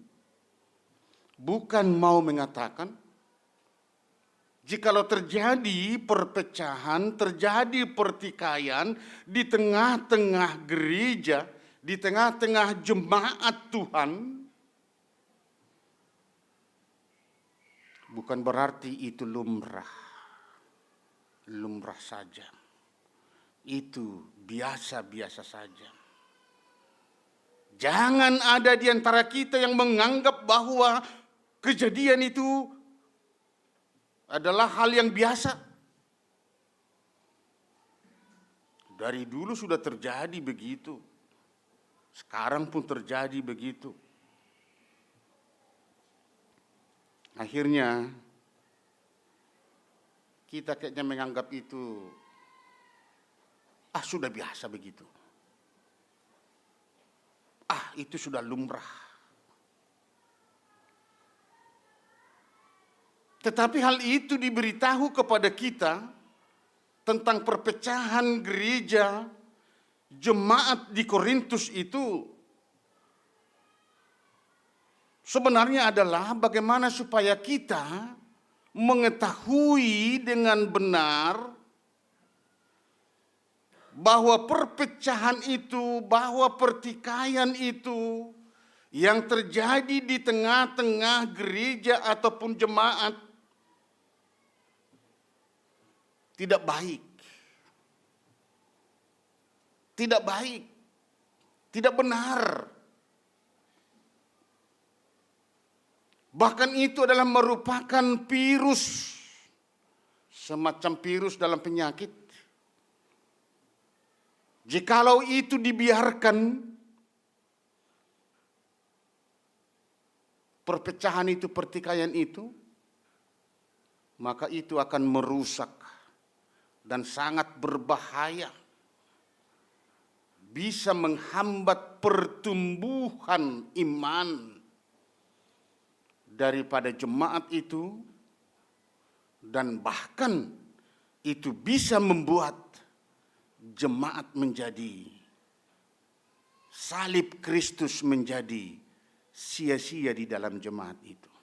jikalau terjadi perpecahan, terjadi pertikaian di tengah-tengah gereja, di tengah-tengah jemaat Tuhan, bukan berarti itu lumrah saja. Itu biasa-biasa saja. Jangan ada di antara kita yang menganggap bahwa kejadian itu adalah hal yang biasa. Dari dulu sudah terjadi begitu. Sekarang pun terjadi begitu. Akhirnya kita kayaknya menganggap itu sudah biasa begitu. Itu sudah lumrah. Tetapi hal itu diberitahu kepada kita tentang perpecahan gereja jemaat di Korintus itu sebenarnya adalah bagaimana supaya kita mengetahui dengan benar bahwa perpecahan itu, bahwa pertikaian itu yang terjadi di tengah-tengah gereja ataupun jemaat tidak baik. Tidak baik. Tidak benar. Bahkan itu adalah merupakan virus. Semacam virus dalam penyakit. Jikalau itu dibiarkan, perpecahan itu, pertikaian itu, maka itu akan merusak dan sangat berbahaya. Bisa menghambat pertumbuhan iman daripada jemaat itu, dan bahkan itu bisa membuat jemaat menjadi, salib Kristus menjadi sia-sia di dalam jemaat itu.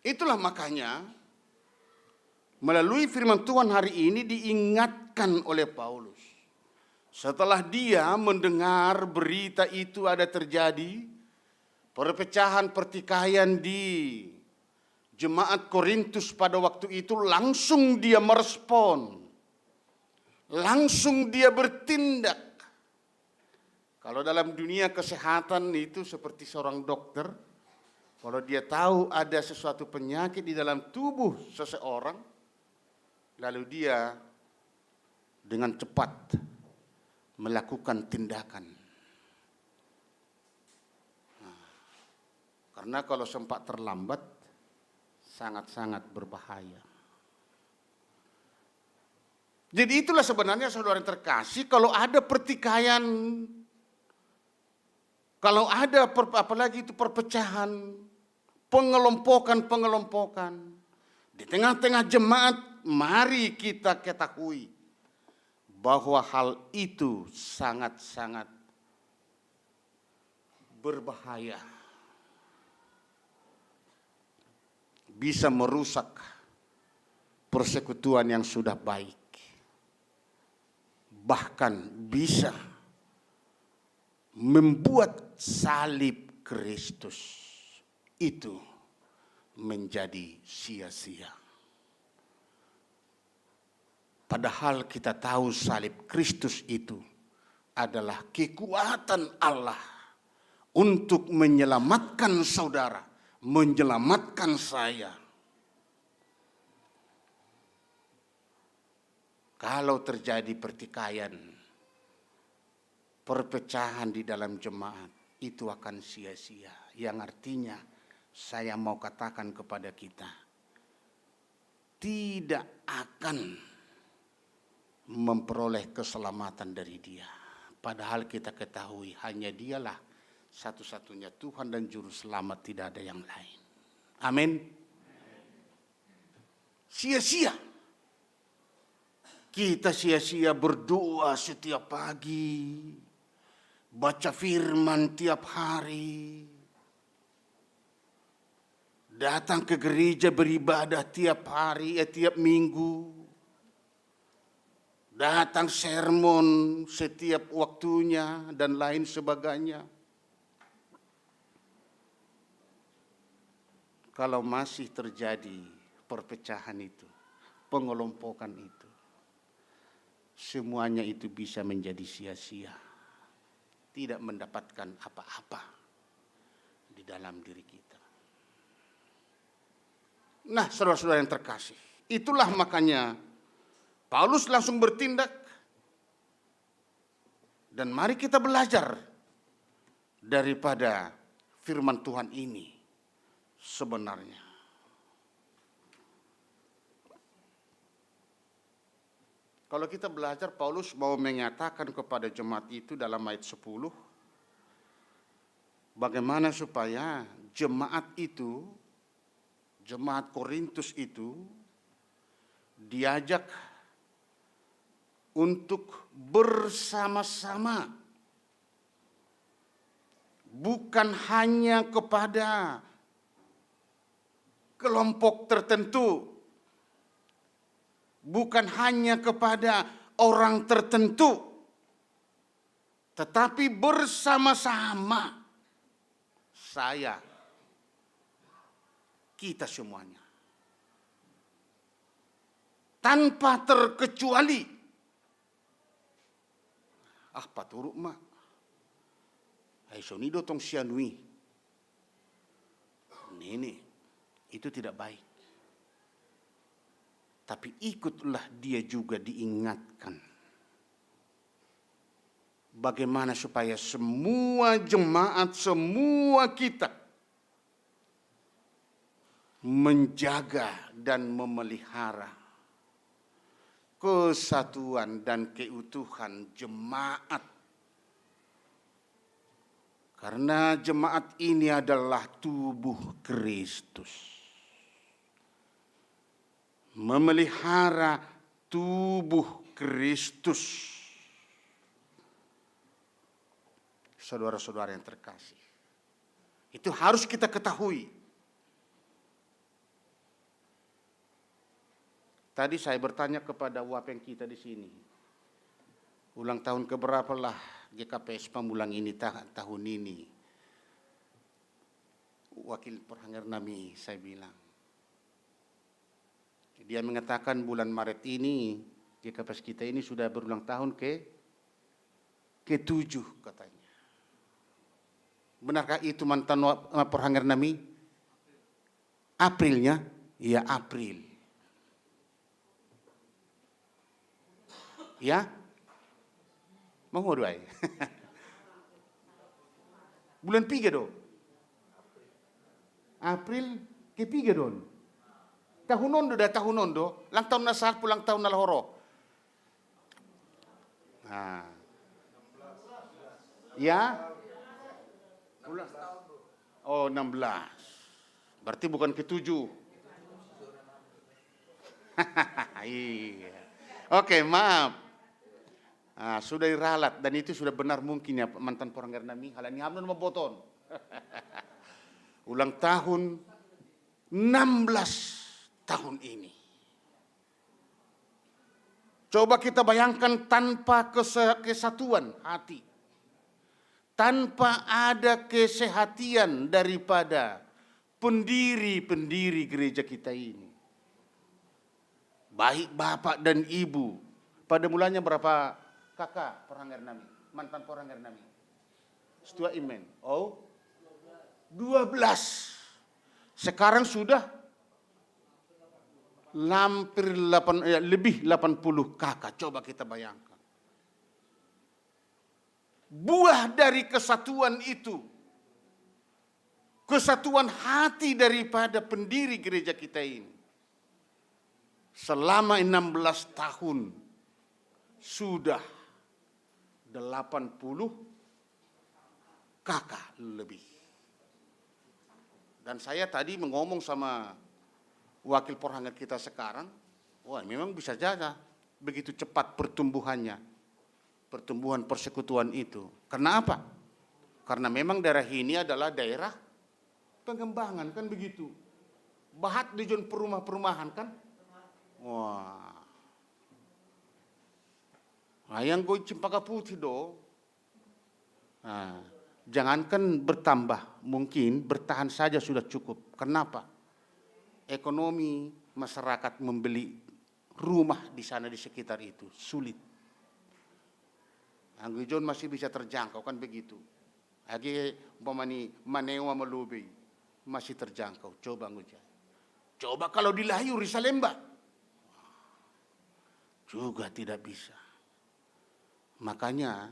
Itulah makanya melalui firman Tuhan hari ini diingatkan oleh Paulus. Setelah dia mendengar berita itu ada terjadi, perpecahan pertikaian di jemaat Korintus pada waktu itu, langsung dia merespon. Langsung dia bertindak. Kalau dalam dunia kesehatan itu seperti seorang dokter, kalau dia tahu ada sesuatu penyakit di dalam tubuh seseorang, lalu dia dengan cepat melakukan tindakan. Karena kalau sempat terlambat, sangat-sangat berbahaya. Jadi itulah sebenarnya saudara yang terkasih, kalau ada pertikaian, kalau ada apalagi itu perpecahan, pengelompokan, di tengah-tengah jemaat, mari kita ketahui bahwa hal itu sangat-sangat berbahaya. Bisa merusak persekutuan yang sudah baik. Bahkan bisa membuat salib Kristus itu menjadi sia-sia. Padahal kita tahu salib Kristus itu adalah kekuatan Allah untuk menyelamatkan saudara, menyelamatkan saya. Kalau terjadi pertikaian, perpecahan di dalam jemaat, itu akan sia-sia. Yang artinya, saya mau katakan kepada kita, tidak akan memperoleh keselamatan dari dia. Padahal kita ketahui hanya dialah satu-satunya Tuhan dan Juru Selamat, tidak ada yang lain. Amin. Sia-sia. Kita sia-sia berdoa setiap pagi, baca firman tiap hari, datang ke gereja beribadah tiap hari, tiap minggu, datang sermon setiap waktunya dan lain sebagainya. Kalau masih terjadi perpecahan itu, pengelompokan itu, semuanya itu bisa menjadi sia-sia. Tidak mendapatkan apa-apa di dalam diri kita. Nah, saudara-saudara yang terkasih, itulah makanya Paulus langsung bertindak. Dan mari kita belajar daripada firman Tuhan ini sebenarnya. Kalau kita belajar, Paulus mau menyatakan kepada jemaat itu dalam ayat 10, bagaimana supaya jemaat itu jemaat Korintus itu diajak untuk bersama-sama, bukan hanya kepada kelompok tertentu, bukan hanya kepada orang tertentu, tetapi bersama-sama, saya, kita semuanya, tanpa terkecuali. Paturuk mak, ay sonido tong sianui, nenek, itu tidak baik. Tapi ikutlah dia juga diingatkan. Bagaimana supaya semua jemaat, semua kita menjaga dan memelihara kesatuan dan keutuhan jemaat. Karena jemaat ini adalah tubuh Kristus. Memelihara tubuh Kristus. Saudara-saudara yang terkasih, itu harus kita ketahui. Tadi saya bertanya kepada wapeng kita di sini, ulang tahun keberapa lah GKPS Pamulang ini tahun ini? Wakil Perhanggar Nami saya bilang, dia mengatakan bulan Maret ini GKPS kita ini sudah berulang tahun ke-7 katanya. Benarkah itu mantan Perhanggar Nami? Aprilnya? Iya, April. Ya? Mau doai. Bulan 3 do. April ke-3 don. Tahun ondo dah tahun ondo, lang tahun nasal pulang tahun nalahoro. Nah. Ya? Oh, 16. Berarti bukan ke-7. Iya. Oke, maaf. Sudah diralat dan itu sudah benar mungkin ya mantan Perhanggar Nami. Halani hamnon maboton. Ulang tahun 16 tahun ini. Coba kita bayangkan tanpa kesatuan hati. Tanpa ada kesehatian daripada pendiri-pendiri gereja kita ini. Baik bapak dan ibu. Pada mulanya berapa kakak Perhanggar Nami? Mantan Perhanggar Nami? Setua Imen. Oh, 12. Sekarang sudah lebih 80 kakak. Coba kita bayangkan. Buah dari kesatuan itu, kesatuan hati daripada pendiri gereja kita ini, selama 16 tahun sudah 80 kakak lebih. Dan saya tadi ngomong sama wakil Perhanggar kita sekarang, wah memang bisa jaga begitu cepat pertumbuhannya, pertumbuhan persekutuan itu. Karena apa? Karena memang daerah ini adalah daerah pengembangan kan begitu. Bahat di jon perumahan kan. Wah. Yang gue Cempaka Putih do. Jangankan bertambah, mungkin bertahan saja sudah cukup. Kenapa? Ekonomi masyarakat membeli rumah di sana di sekitar itu sulit. Anggujon masih bisa terjangkau kan begitu. Lagi umpamani Manewa Melubi masih terjangkau. Coba ngujan. Coba kalau di Layu Risalemba juga tidak bisa. Makanya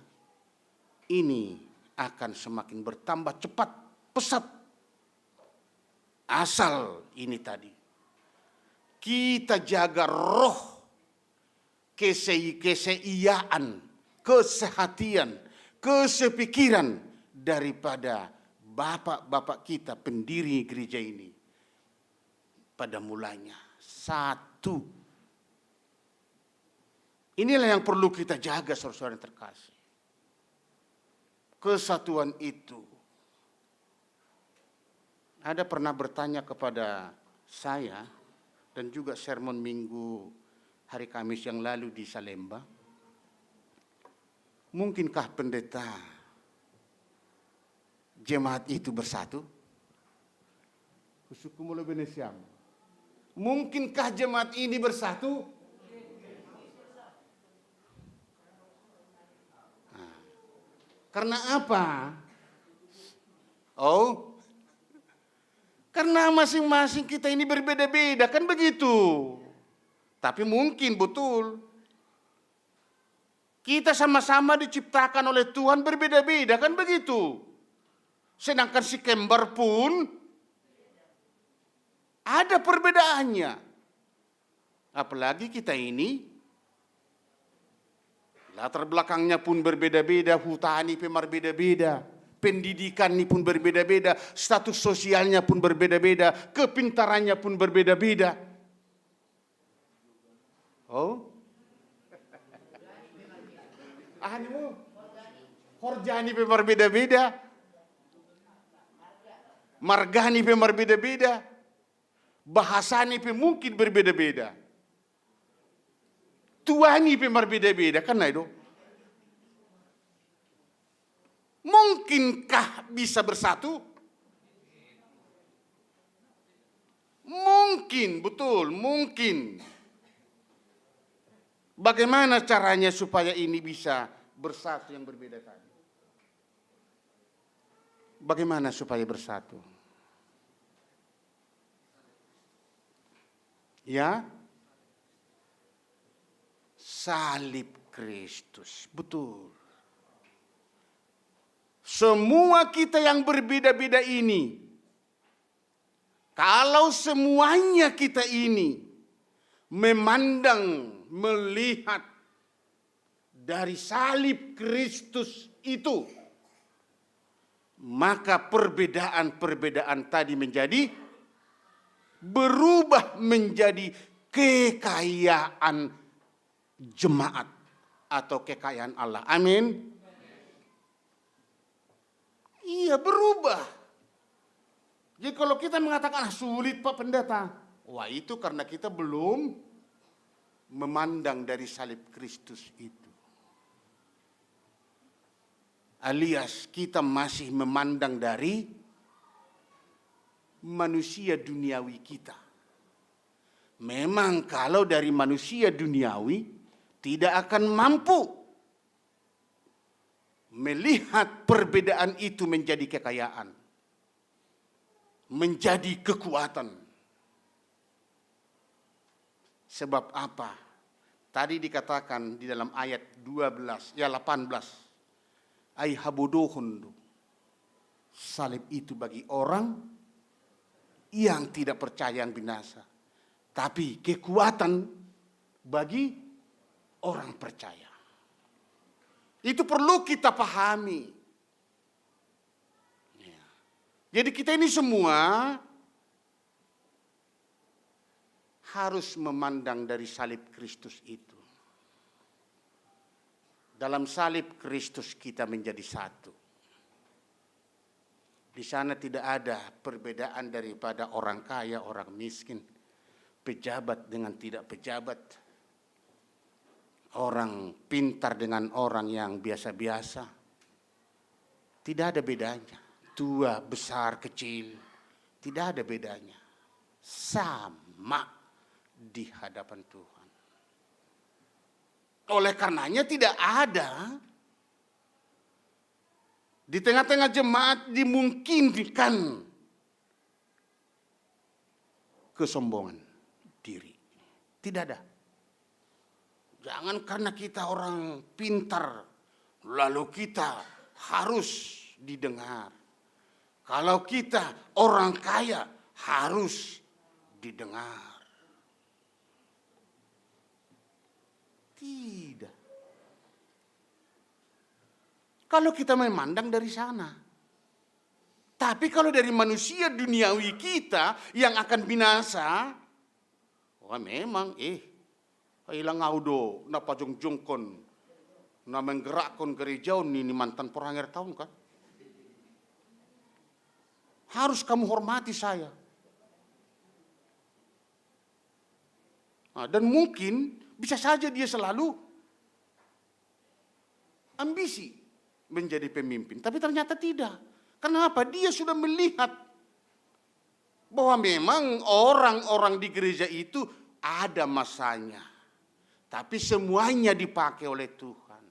ini akan semakin bertambah cepat, pesat. Asal ini tadi kita jaga roh keseiaan, kesehatian, kesepikiran daripada bapak-bapak kita pendiri gereja ini. pada mulanya. Satu. Inilah yang perlu kita jaga, saudara-saudara yang terkasih. Kesatuan itu. Ada pernah bertanya kepada saya dan juga sermon minggu hari Kamis yang lalu di Salemba. Mungkinkah pendeta jemaat itu bersatu? Kusukumula Benesiam. Mungkinkah jemaat ini bersatu? Karena apa? Oh, karena masing-masing kita ini berbeda-beda, kan begitu. Tapi mungkin betul. Kita sama-sama diciptakan oleh Tuhan berbeda-beda, kan begitu. Sedangkan si kembar pun ada perbedaannya. Apalagi kita ini, latar belakangnya pun berbeda-beda, hutani pun berbeda-beda, pendidikan ini pun berbeda-beda, status sosialnya pun berbeda-beda, kepintarannya pun berbeda-beda. Oh? Anu, horjani pun berbeda-beda, margani pun berbeda-beda, bahasani pun mungkin berbeda-beda. Tuani pun berbeda-beda, kan itu? Mungkinkah bisa bersatu? Mungkin, betul, mungkin. Bagaimana caranya supaya ini bisa bersatu yang berbeda tadi? Bagaimana supaya bersatu? Ya, salib Kristus, betul. Semua kita yang berbeda-beda ini, kalau semuanya kita ini memandang, melihat dari salib Kristus itu, maka perbedaan-perbedaan tadi menjadi berubah menjadi kekayaan jemaat atau kekayaan Allah. Amin. Iya, berubah. Jadi kalau kita mengatakan sulit Pak Pendeta, wah itu karena kita belum memandang dari salib Kristus itu. Alias kita masih memandang dari manusia duniawi kita. Memang kalau dari manusia duniawi tidak akan mampu melihat perbedaan itu menjadi kekayaan, menjadi kekuatan. Sebab apa? Tadi dikatakan di dalam ayat 18, ya 18. Ai habuduhun. Salib itu bagi orang yang tidak percaya yang binasa. Tapi kekuatan bagi orang percaya. Itu perlu kita pahami. Ya. Jadi kita ini semua harus memandang dari salib Kristus itu. Dalam salib Kristus kita menjadi satu. Di sana tidak ada perbedaan daripada orang kaya, orang miskin, pejabat dengan tidak pejabat, orang pintar dengan orang yang biasa-biasa. Tidak ada bedanya. Tua, besar, kecil, tidak ada bedanya. Sama di hadapan Tuhan. Oleh karenanya tidak ada di tengah-tengah jemaat dimungkinkan kesombongan diri. Tidak ada. Jangan karena kita orang pintar lalu kita harus didengar. Kalau kita orang kaya harus didengar. Tidak. Kalau kita memandang dari sana. Tapi kalau dari manusia duniawi kita yang akan binasa, wah memang hilang audo, na pajong-jongkon, na menggerakkan gereja ini mantan perangir tahun kan. Harus kamu hormati saya. Nah, dan mungkin bisa saja dia selalu ambisi menjadi pemimpin. Tapi ternyata tidak. Kenapa? Dia sudah melihat bahwa memang orang-orang di gereja itu ada masanya. Tapi semuanya dipakai oleh Tuhan.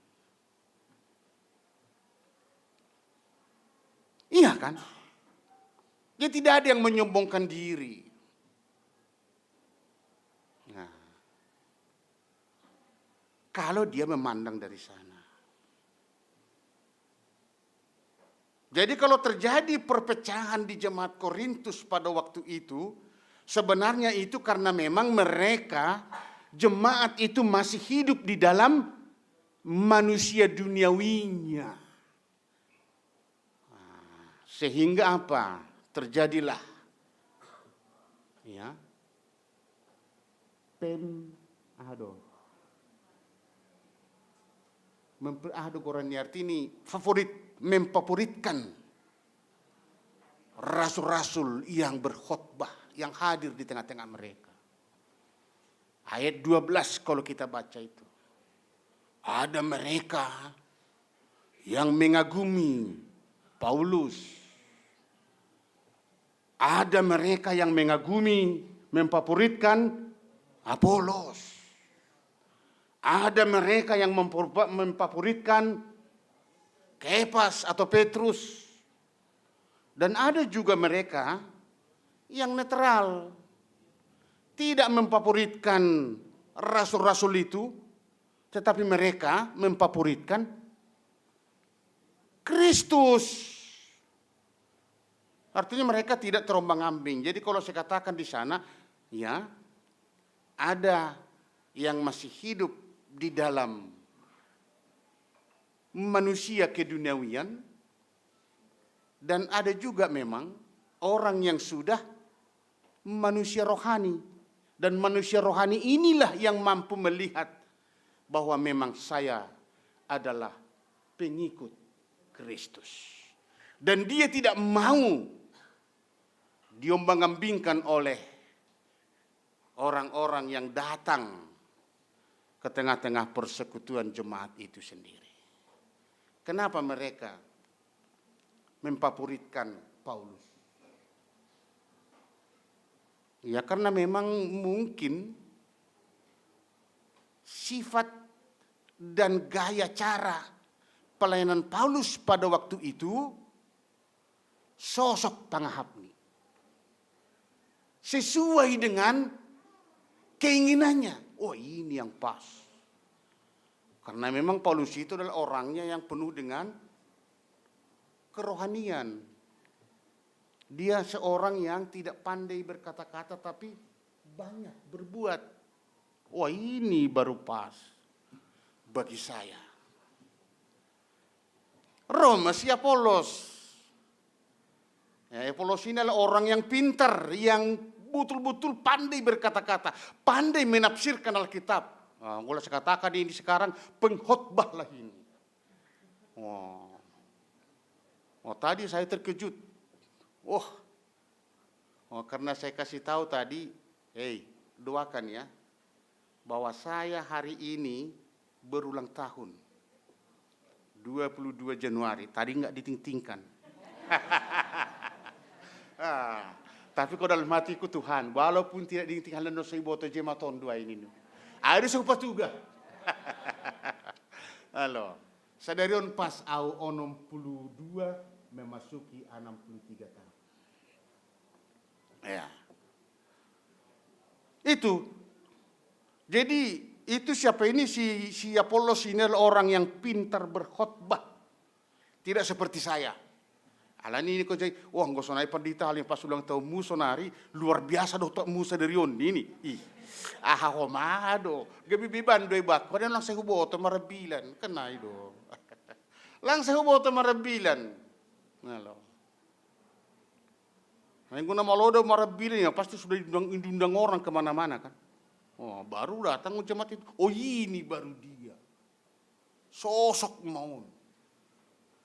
Iya kan? Ya tidak ada yang menyombongkan diri. Nah, kalau dia memandang dari sana. Jadi kalau terjadi perpecahan di jemaat Korintus pada waktu itu, sebenarnya itu karena memang mereka, jemaat itu masih hidup di dalam manusia duniawinya. Sehingga apa? Terjadilah ya Gorani artini memfavoritkan rasul-rasul yang berkhotbah, yang hadir di tengah-tengah mereka. Ayat 12 kalau kita baca itu. Ada mereka yang mengagumi Paulus. Ada mereka yang mengagumi, memfavoritkan Apolos. Ada mereka yang memfavoritkan Kepas atau Petrus. Dan ada juga mereka yang netral. Tidak memfavoritkan rasul-rasul itu, tetapi mereka memfavoritkan Kristus. Artinya mereka tidak terombang-ambing. Jadi kalau saya katakan di sana, ya, ada yang masih hidup di dalam manusia keduniawian, dan ada juga memang orang yang sudah manusia rohani. Dan manusia rohani inilah yang mampu melihat bahwa memang saya adalah pengikut Kristus. Dan dia tidak mau diombang-ambingkan oleh orang-orang yang datang ke tengah-tengah persekutuan jemaat itu sendiri. Kenapa mereka memfavoritkan Paulus? Ya karena memang mungkin sifat dan gaya cara pelayanan Paulus pada waktu itu sosok pangahapni. Sesuai dengan keinginannya. Oh ini yang pas. Karena memang Paulus itu adalah orangnya yang penuh dengan kerohanian. Dia seorang yang tidak pandai berkata-kata tapi banyak berbuat. Wah ini baru pas bagi saya. Roma si Apolos. Ya, Apolos ini adalah orang yang pintar, yang betul-betul pandai berkata-kata, pandai menafsirkan Alkitab. Nah, boleh saya katakan ini sekarang pengkhotbah lah ini. Oh, tadi saya terkejut. Karena saya kasih tahu tadi, doakan ya, bahwa saya hari ini berulang tahun. 22 Januari, tadi nggak ditingtingkan. Tapi kau dalam hatiku Tuhan, walaupun tidak ditinggal leno saya boto jematon dua ini. Ada serupa juga. Halo, sadarion pas au 62 memasuki 63 tahun. Ya. Itu. Jadi itu siapa ini si Apolos ini adalah orang yang pintar berkhotbah. Tidak seperti saya. Alani ini kau jadi, nggak sonai pendeta yang pas ulang tahun musonari luar biasa dokter musa dari on ini. Homado, gabi biban doi bak, pada langsung huboto marabilan, kenai do. Langsung huboto marabilan. Ngalo. Yang guna malodo marabilin ya pasti sudah diundang orang kemana-mana kan. Oh, baru datang jemaat itu. Oh ini baru dia. Sosok maun.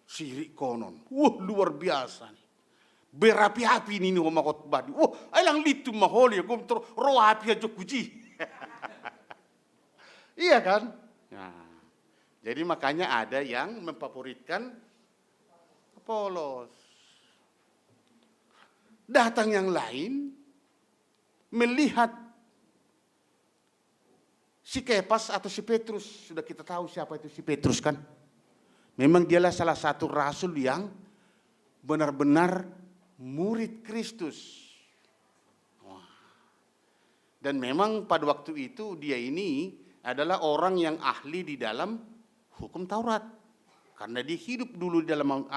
Sirik konon. Wah luar biasa nih. Berapi-api ini homa khotbah. Wah alang litu maholi. Gue roh api aja kuji. Iya kan? Nah, jadi makanya ada yang memfavoritkan Apolos. Datang yang lain melihat si Kepas atau si Petrus. Sudah kita tahu siapa itu si Petrus kan. Memang dialah salah satu rasul yang benar-benar murid Kristus. Dan memang pada waktu itu dia ini adalah orang yang ahli di dalam hukum Taurat. Karena dia hidup dulu di dalam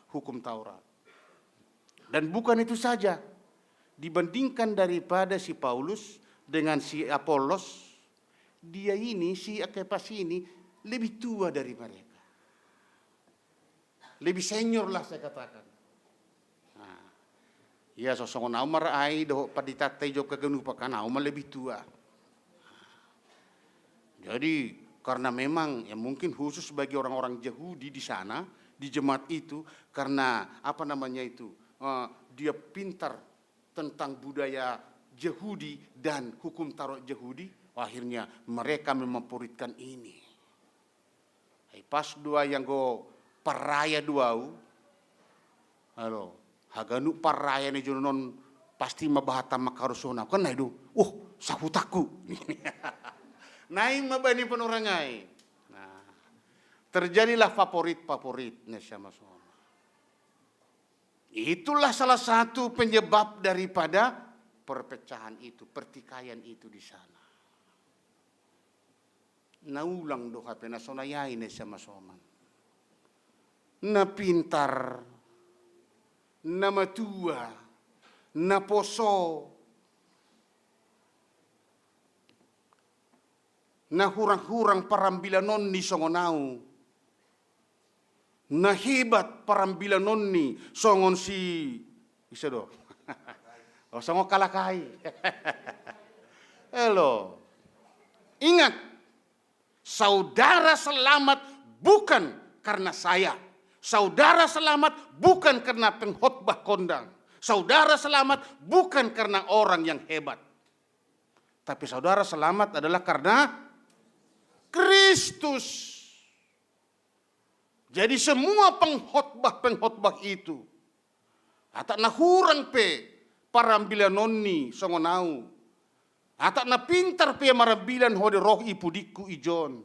hukum Taurat. Dan bukan itu saja. Dibandingkan daripada si Paulus dengan si Apolos, dia ini, si Kepas ini, lebih tua dari mereka. Lebih senior lah saya katakan. Nah, ya sosok naumar ai do paditatay jo kaganupakan naumar lebih tua. Jadi karena memang ya mungkin khusus bagi orang-orang Yahudi di sana, di jemaat itu, karena apa namanya itu, dia pintar tentang budaya Yahudi dan hukum Taurat Yahudi, akhirnya mereka memfavoritkan ini. Pas dua yang go paraya duau, halo, haganu paraya ni jonon pasti mabahata makarusona kan na itu, sahutaku. Naik mabani penurangai. Nah, terjadilah favorit na sama-sama. Itulah salah satu penyebab daripada perpecahan itu, pertikaian itu di sana. Naulang do hape na sonayay na sama-sama. Na pintar, na matua, na poso, na hurang-hurang parambilanon ni songonau, na hebat parambilanon ni songon si isa do. Songo kalakay. Hello. Ingat, saudara selamat bukan karena saya. Saudara selamat bukan karena pengkhotbah kondang. Saudara selamat bukan karena orang yang hebat. Tapi saudara selamat adalah karena Kristus. Jadi semua pengkhotbah itu atak na hurang pe parambilan nonni songonau. Atak na pintar pe marambilan hode roh ipudiku ijon.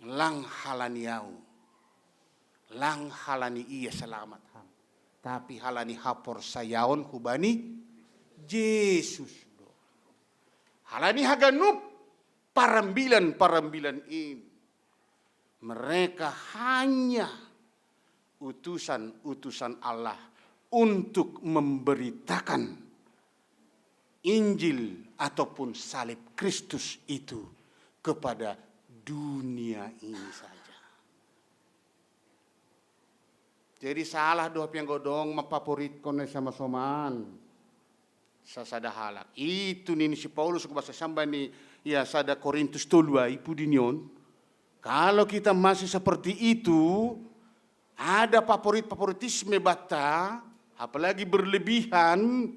Lang halaniau. Lang halani iya selamat ham. Tapi halani hapor sayaon hubani Yesus. Halani haganup parambilan ini. Mereka hanya utusan Allah untuk memberitakan Injil ataupun salib Kristus itu kepada dunia ini saja. Jadi salah doa yang godong mempavorit kone sama soman. Sasada halak. Itu nih si Paulus bahasa samba nih ya sada Korintus 2 ipu dinion. Kalau kita masih seperti itu, ada favoritisme bata, apalagi berlebihan.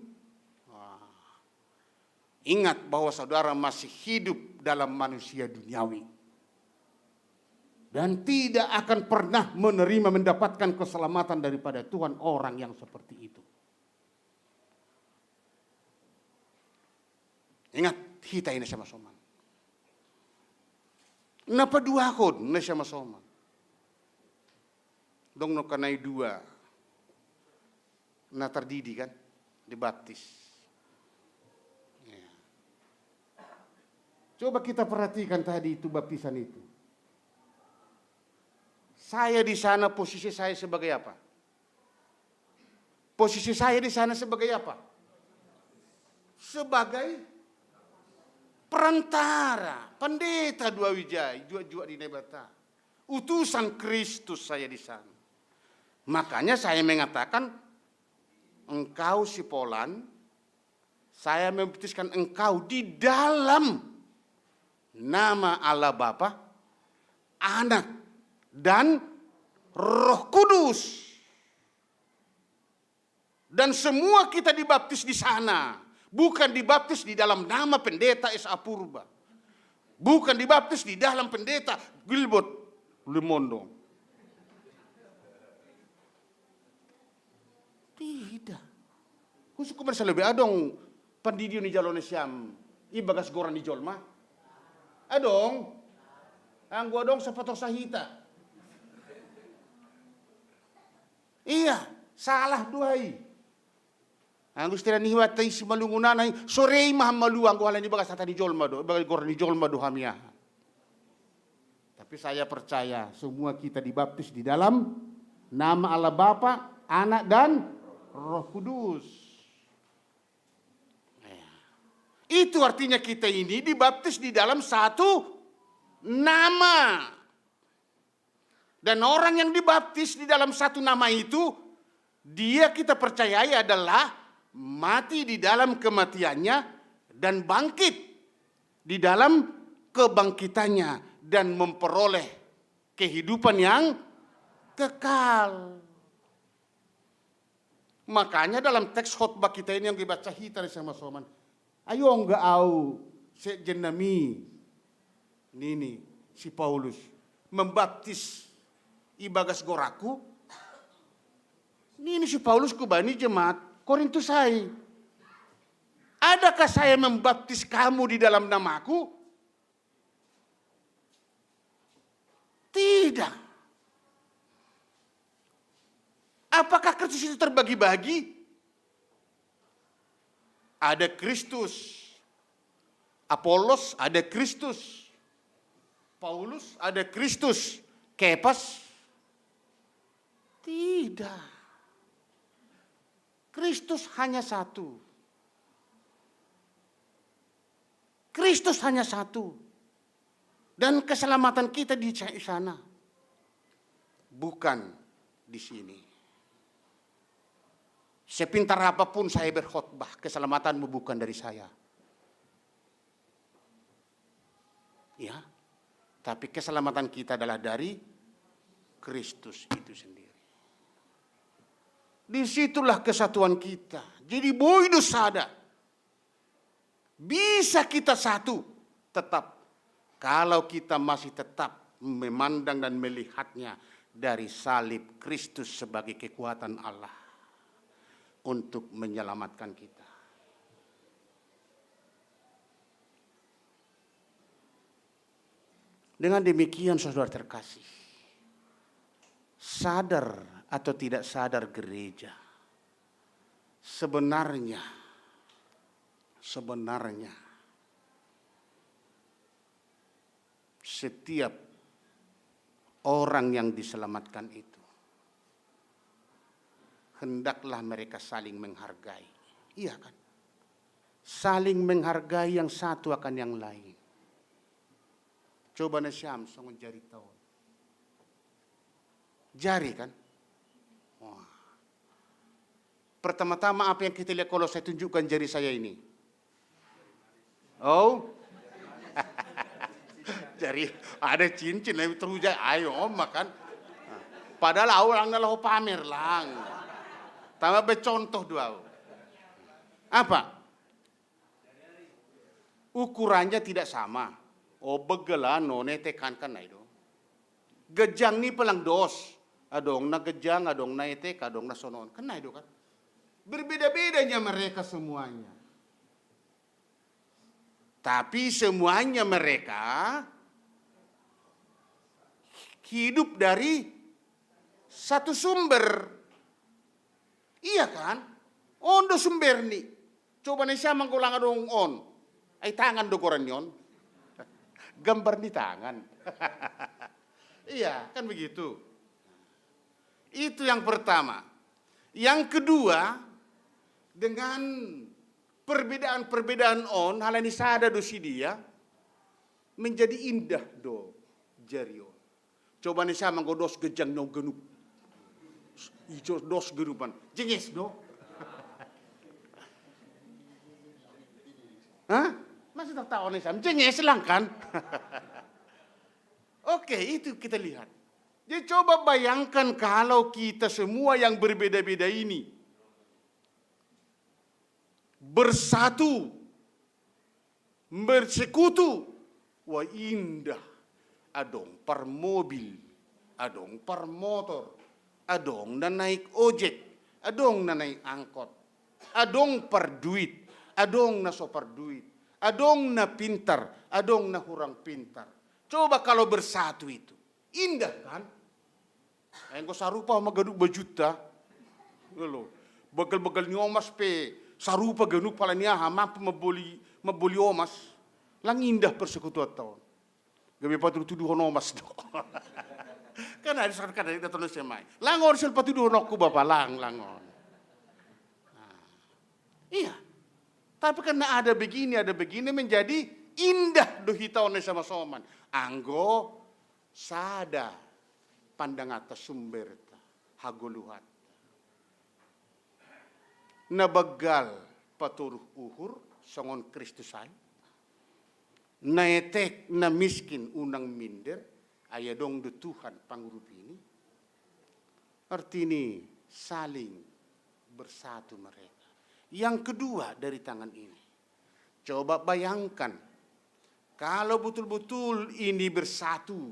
Ingat bahwa saudara masih hidup dalam manusia duniawi. Dan tidak akan pernah menerima mendapatkan keselamatan daripada Tuhan orang yang seperti itu. Ingat, kita ini sama-sama. Napa dua kon na sama-sama. Dong no kanay dua na terdidi kan, dibaptis. Ya. Coba kita perhatikan tadi itu baptisan itu. Saya di sana posisi saya sebagai apa? Posisi saya di sana sebagai apa? Sebagai perantara, pendeta dua wijay, jua-jua di nebata. Utusan Kristus saya di sana. Makanya saya mengatakan engkau si Polan, saya membaptiskan engkau di dalam nama Allah Bapa, Anak, dan Roh Kudus. Dan semua kita dibaptis di sana. Bukan dibaptis di dalam nama pendeta S.A. Purba. Bukan dibaptis di dalam pendeta Gilbert Lemondo. Tidak. Khusus kuman lebih adong pandidio ni jalone siam ibagas goran di jolma. Adong. Anggo adong sapator sahita. Iya, salah duhai. Ang gusto na nihiwat tayo si malungunanay, sorey mahamalu ang kuhalan ni bagas tata ni jolma do, bagas goran ni jolma do hamia. Tapi saya percaya semua kita dibaptis di dalam nama Allah Bapa, Anak, dan Roh Kudus. Itu artinya kita ini dibaptis di dalam satu nama. Dan orang yang dibaptis di dalam satu nama itu, dia kita percayai adalah mati di dalam kematiannya dan bangkit di dalam kebangkitannya dan memperoleh kehidupan yang kekal. Makanya dalam teks khotbah kita ini yang dibaca hitar sama soman. Ayo enggak au sejenami nini si Paulus membaptis ibagas goraku. Nini si Paulus kubani jemaat Korintus saya. Adakah saya membaptis kamu di dalam namaku? Tidak. Apakah Kristus itu terbagi-bagi? Ada Kristus, Apolos, ada Kristus, Paulus, ada Kristus, Kepas. Tidak. Kristus hanya satu. Kristus hanya satu. Dan keselamatan kita di sana. Bukan di sini. Sepintar apapun saya berkhotbah, keselamatanmu bukan dari saya. Ya, tapi keselamatan kita adalah dari Kristus itu sendiri. Disitulah kesatuan kita. Jadi boido sada. Bisa kita satu tetap. Kalau kita masih tetap memandang dan melihatnya dari salib Kristus sebagai kekuatan Allah. Untuk menyelamatkan kita. Dengan demikian saudara terkasih, sadar atau tidak sadar gereja, sebenarnya setiap orang yang diselamatkan itu hendaklah mereka saling menghargai. Iya kan? Saling menghargai yang satu akan yang lain. Coba na siyam songon jari tahun. Jari kan? Wah. Pertama-tama apa yang kita lihat kalau saya tunjukkan jari saya ini? Oh? Jari ada cincin lebih terujai. Ayo om makan. Padahal orang adalah pamer lang. Tambah bercontoh dua. Apa? Ukurannya tidak sama. Oh begelan none tekankan na itu. Gejang ni palang dos. Adong na gejang, adong na etek, adong na sonon. Kena itu kan. Berbeda-bedanya mereka semuanya. Tapi semuanya mereka hidup dari satu sumber. Iya kan? Ondo sumber ni. Coba nih siya mangkulang adong on. Ay tangan do koran yon. Gambar di tangan. Iya, kan begitu. Itu yang pertama. Yang kedua, dengan perbedaan-perbedaan on, hal ini sada do si dia, menjadi indah do jario. Coba nih siya mangko dos gejang no genup. Ijo dos genupan. Jengis do. tahu nih sam cenges lang kan. Oke, itu kita lihat. Jadi coba bayangkan kalau kita semua yang berbeda-beda ini bersatu, bersekutu, wah indah. Adong per mobil, adong per motor, adong na naik ojek, adong na naik angkot, adong per duit, adong na sopar duit, adong na pintar, adong na kurang pintar. Coba kalau bersatu itu, indah kan? Engko sarupa magaduk bajuta, lo, begal-begal nyomas pe, sarupa ganu pala niya mampu maboli omas, lang indah persekutuan tahun. Gabi patutuduh omas do. Kan ada saat kada kita tulis semai. Langon sel patuduh nokku bapak langon. Iya. Tapi karena ada begini menjadi indah do hitaone sama soman. Anggo sada pandang atas sumber hagoluhat. Nabagal paturuh uhur songon Kristusai. Naetek na miskin unang minder ayadong do Tuhan pangurup ini. Artinya saling bersatu mereka. Yang kedua dari tangan ini, coba bayangkan kalau betul-betul ini bersatu.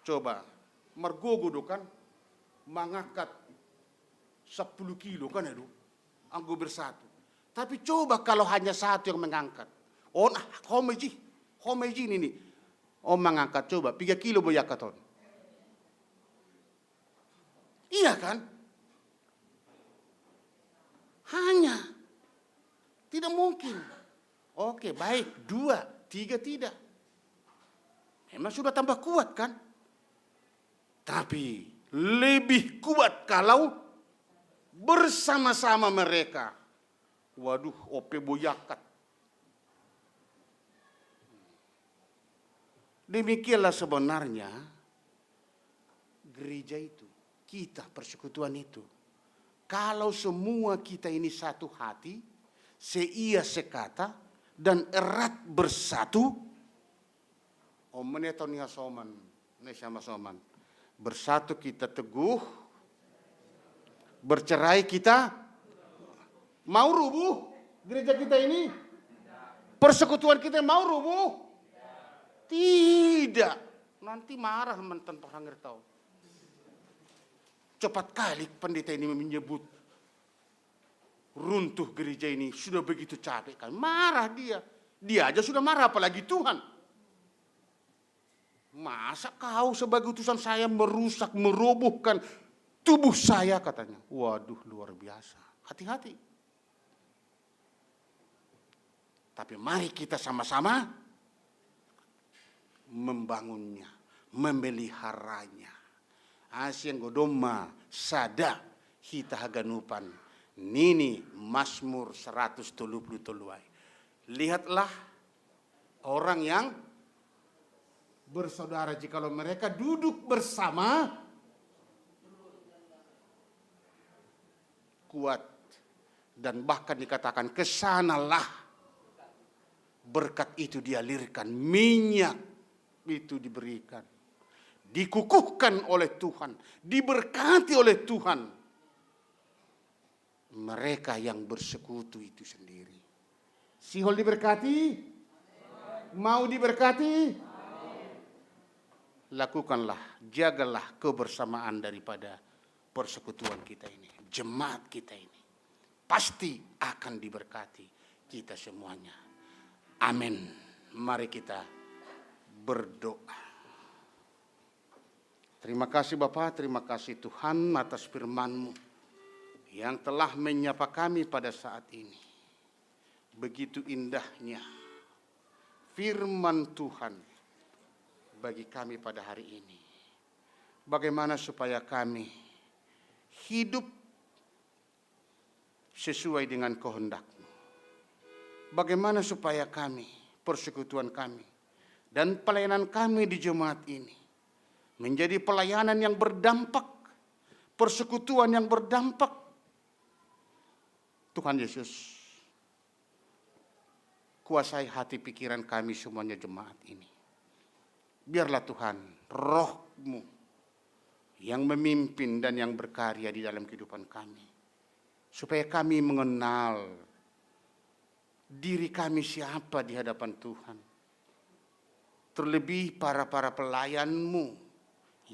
Coba margogo kan mengangkat 10 kilo kan itu anggo bersatu. Tapi coba kalau hanya satu yang mengangkat. Oh, homeji ini. Oh mengangkat coba 3 kilo boyakaton. Iya kan? Hanya tidak mungkin. Oke, baik 2, 3 tidak. Memang sudah tambah kuat kan? Tapi lebih kuat kalau bersama-sama mereka. Waduh, ope boyakat. Demikianlah sebenarnya gereja itu, kita persekutuan itu. Kalau semua kita ini satu hati, seia sekata, dan erat bersatu, omenetonia soman, nesama soman, bersatu kita teguh, bercerai kita, mau rubuh gereja kita ini, persekutuan kita mau rubuh. Tidak. Nanti marah mantan pahanger tahu. Cepat kali pendeta ini menyebut runtuh gereja ini sudah begitu capek kan. Marah dia. Dia aja sudah marah apalagi Tuhan. Masa kau sebagai utusan saya merusak, merobohkan tubuh saya katanya. Waduh luar biasa. Hati-hati. Tapi mari kita sama-sama membangunnya, memeliharanya. Asyang godoma sada hita haganupan nini Mazmur 133. Lihatlah orang yang bersaudara jikalau mereka duduk bersama kuat dan bahkan dikatakan kesanalah berkat itu dialirkan, minyak itu diberikan, dikukuhkan oleh Tuhan, diberkati oleh Tuhan. Mereka yang bersekutu itu sendiri. Sihol diberkati? Mau diberkati? Lakukanlah, jagalah kebersamaan daripada persekutuan kita ini, jemaat kita ini. Pasti akan diberkati kita semuanya. Amin. Mari kita berdoa. Terima kasih Bapa, terima kasih Tuhan atas firman-Mu yang telah menyapa kami pada saat ini. Begitu indahnya firman Tuhan bagi kami pada hari ini. Bagaimana supaya kami hidup sesuai dengan kehendak-Mu. Bagaimana supaya kami, persekutuan kami, dan pelayanan kami di jemaat ini menjadi pelayanan yang berdampak, persekutuan yang berdampak. Tuhan Yesus, kuasai hati pikiran kami semuanya jemaat ini. Biarlah Tuhan, roh-Mu yang memimpin dan yang berkarya di dalam kehidupan kami. Supaya kami mengenal diri kami siapa di hadapan Tuhan. Terlebih para pelayan-Mu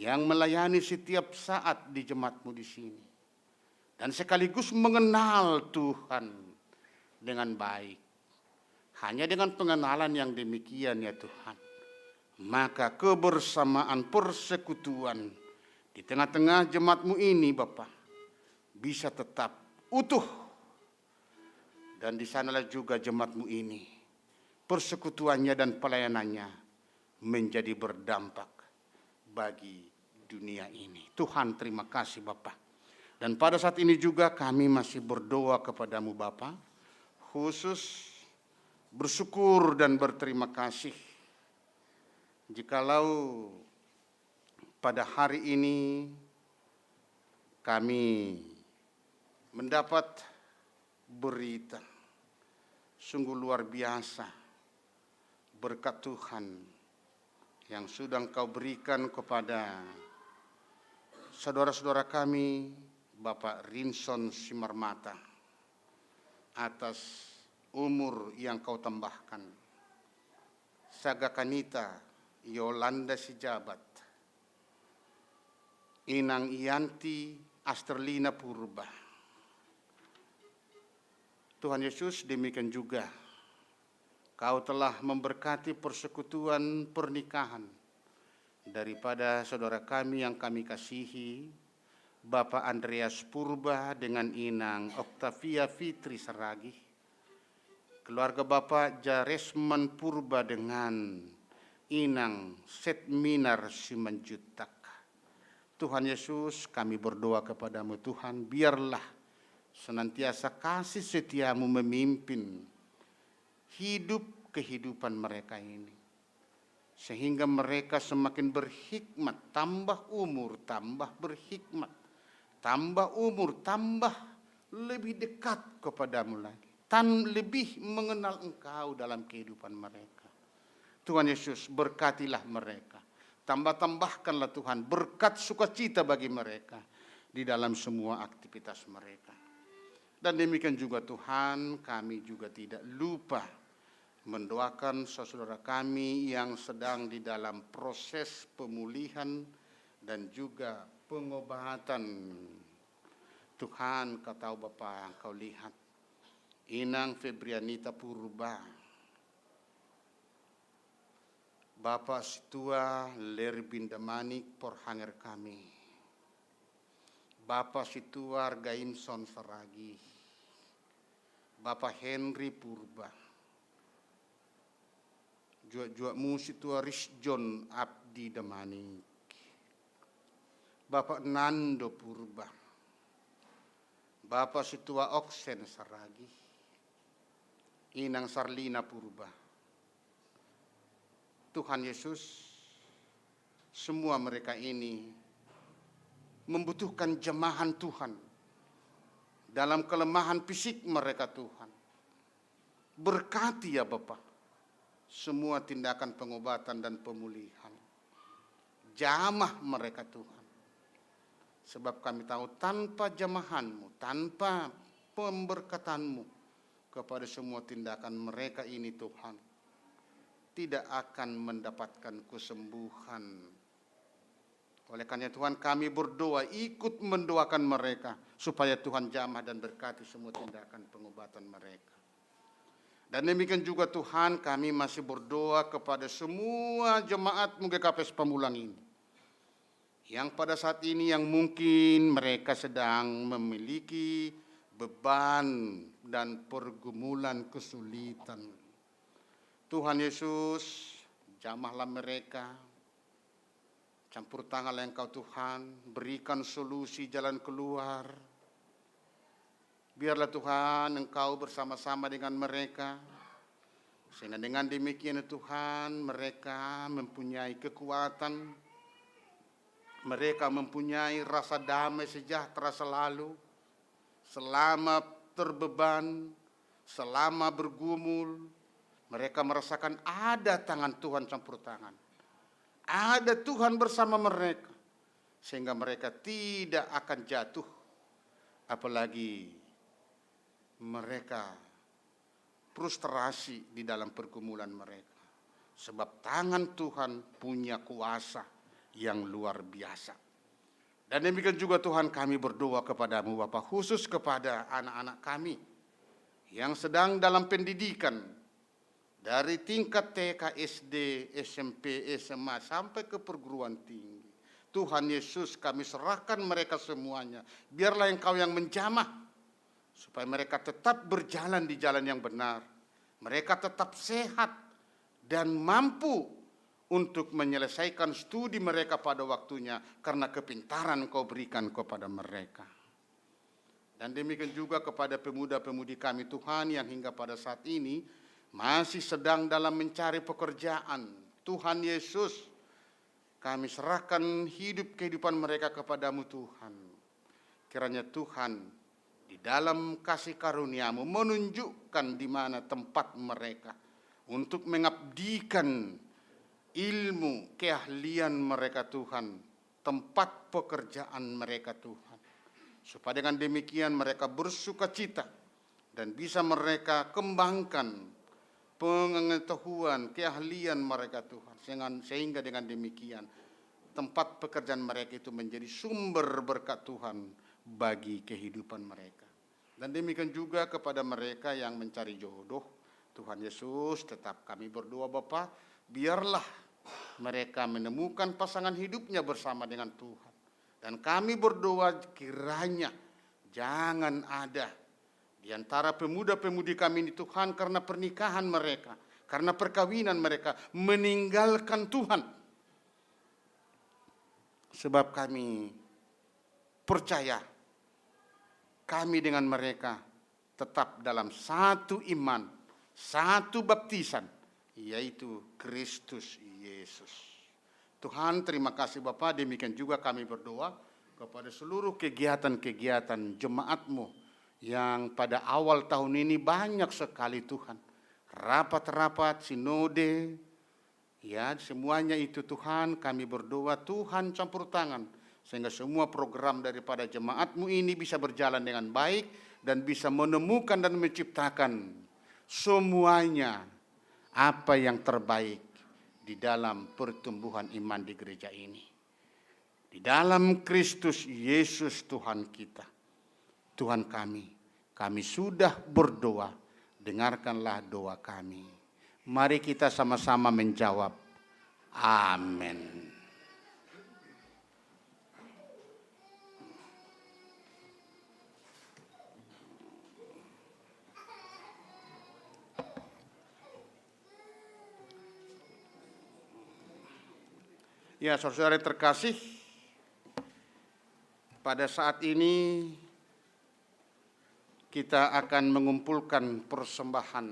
yang melayani setiap saat di jemaat-Mu di sini. Dan sekaligus mengenal Tuhan dengan baik. Hanya dengan pengenalan yang demikian ya Tuhan, maka kebersamaan persekutuan di tengah-tengah jemaat-Mu ini Bapa bisa tetap utuh. Dan di sanalah juga jemaat-Mu ini, persekutuannya dan pelayanannya menjadi berdampak bagi dunia ini. Tuhan terima kasih Bapa. Dan pada saat ini juga kami masih berdoa kepadamu Bapa, khusus bersyukur dan berterima kasih jikalau pada hari ini kami mendapat berita sungguh luar biasa berkat Tuhan yang sudah Engkau berikan kepada saudara-saudara kami, Bapak Rinson Simarmata, atas umur yang Kau tambahkan. Saga Kanita Yolanda Sijabat, Inang Ianti Asterlina Purba. Tuhan Yesus, demikian juga Kau telah memberkati persekutuan pernikahan daripada saudara kami yang kami kasihi, Bapak Andreas Purba dengan Inang Octavia Fitri Saragih, keluarga Bapak Jaresman Purba dengan Inang Setminar Simanjutak. Tuhan Yesus, kami berdoa kepadamu Tuhan, biarlah senantiasa kasih setiamu memimpin hidup kehidupan mereka ini. Sehingga mereka semakin berhikmat, tambah umur, tambah berhikmat, tambah umur, tambah lebih dekat kepadamu lagi. Lebih mengenal Engkau dalam kehidupan mereka. Tuhan Yesus, berkatilah mereka. Tambahkanlah Tuhan berkat sukacita bagi mereka di dalam semua aktivitas mereka. Dan demikian juga Tuhan, kami juga tidak lupa mendoakan saudara kami yang sedang di dalam proses pemulihan dan juga pengobatan. Tuhan, Kau tahu Bapa, Kau lihat Inang Febrianita Purba, Bapak Situa Lerbinda Manik Porhanger kami, Bapak Situa Argaimson Saragi, Bapak Henry Purba, Juak Situa Risjon Abdi Damanik, Bapak Nando Purba, Bapak Situa Oksen Saragi, Inang Sarlina Purba. Tuhan Yesus, semua mereka ini membutuhkan jemahan Tuhan dalam kelemahan fisik mereka Tuhan. Berkati ya Bapa semua tindakan pengobatan dan pemulihan. Jamah mereka Tuhan. Sebab kami tahu tanpa jamahan-Mu, tanpa pemberkatan-Mu kepada semua tindakan mereka ini Tuhan, tidak akan mendapatkan kesembuhan. Oleh karena Tuhan kami berdoa, ikut mendoakan mereka supaya Tuhan jamah dan berkati semua tindakan pengobatan mereka. Dan demikian juga Tuhan kami masih berdoa kepada semua jemaat GKPS Pamulang ini, yang pada saat ini yang mungkin mereka sedang memiliki beban dan pergumulan kesulitan. Tuhan Yesus, jamahlah mereka, campur tanganlah Engkau Tuhan, berikan solusi jalan keluar. Biarlah Tuhan Engkau bersama-sama dengan mereka, sehingga dengan demikian Tuhan mereka mempunyai kekuatan, mereka mempunyai rasa damai sejahtera selalu, selama terbeban, selama bergumul. Mereka merasakan ada tangan Tuhan campur tangan. Ada Tuhan bersama mereka. Sehingga mereka tidak akan jatuh. Apalagi mereka frustrasi di dalam pergumulan mereka. Sebab tangan Tuhan punya kuasa yang luar biasa. Dan demikian juga Tuhan, kami berdoa kepadamu Bapa, khusus kepada anak-anak kami yang sedang dalam pendidikan dari tingkat TK, SD, SMP, SMA sampai ke perguruan tinggi. Tuhan Yesus, kami serahkan mereka semuanya. Biarlah Engkau yang menjamah supaya mereka tetap berjalan di jalan yang benar. Mereka tetap sehat dan mampu untuk menyelesaikan studi mereka pada waktunya karena kepintaran Kau berikan kepada mereka. Dan demikian juga kepada pemuda-pemudi kami Tuhan yang hingga pada saat ini masih sedang dalam mencari pekerjaan. Tuhan Yesus, kami serahkan hidup kehidupan mereka kepadamu Tuhan. Kiranya Tuhan di dalam kasih karunia-Mu menunjukkan di mana tempat mereka untuk mengabdikan ilmu, keahlian mereka Tuhan, tempat pekerjaan mereka Tuhan. Supaya dengan demikian mereka bersukacita dan bisa mereka kembangkan pengetahuan, keahlian mereka Tuhan. Sehingga dengan demikian tempat pekerjaan mereka itu menjadi sumber berkat Tuhan bagi kehidupan mereka. Dan demikian juga kepada mereka yang mencari jodoh, Tuhan Yesus, tetap kami berdoa Bapa, biarlah mereka menemukan pasangan hidupnya bersama dengan Tuhan. Dan kami berdoa kiranya jangan ada di antara pemuda-pemudi kami ini Tuhan karena pernikahan mereka, karena perkawinan mereka meninggalkan Tuhan. Sebab kami percaya kami dengan mereka tetap dalam satu iman, satu baptisan, yaitu Kristus Yesus. Tuhan, terima kasih Bapa. Demikian juga kami berdoa kepada seluruh kegiatan-kegiatan jemaat-Mu yang pada awal tahun ini banyak sekali Tuhan. Rapat-rapat, sinode, ya semuanya itu Tuhan kami berdoa Tuhan campur tangan. Sehingga semua program daripada jemaat-Mu ini bisa berjalan dengan baik dan bisa menemukan dan menciptakan semuanya apa yang terbaik di dalam pertumbuhan iman di gereja ini. Di dalam Kristus Yesus Tuhan kita. Tuhan kami sudah berdoa, dengarkanlah doa kami. Mari kita sama-sama menjawab, amin. Ya, saudara terkasih, pada saat ini kita akan mengumpulkan persembahan.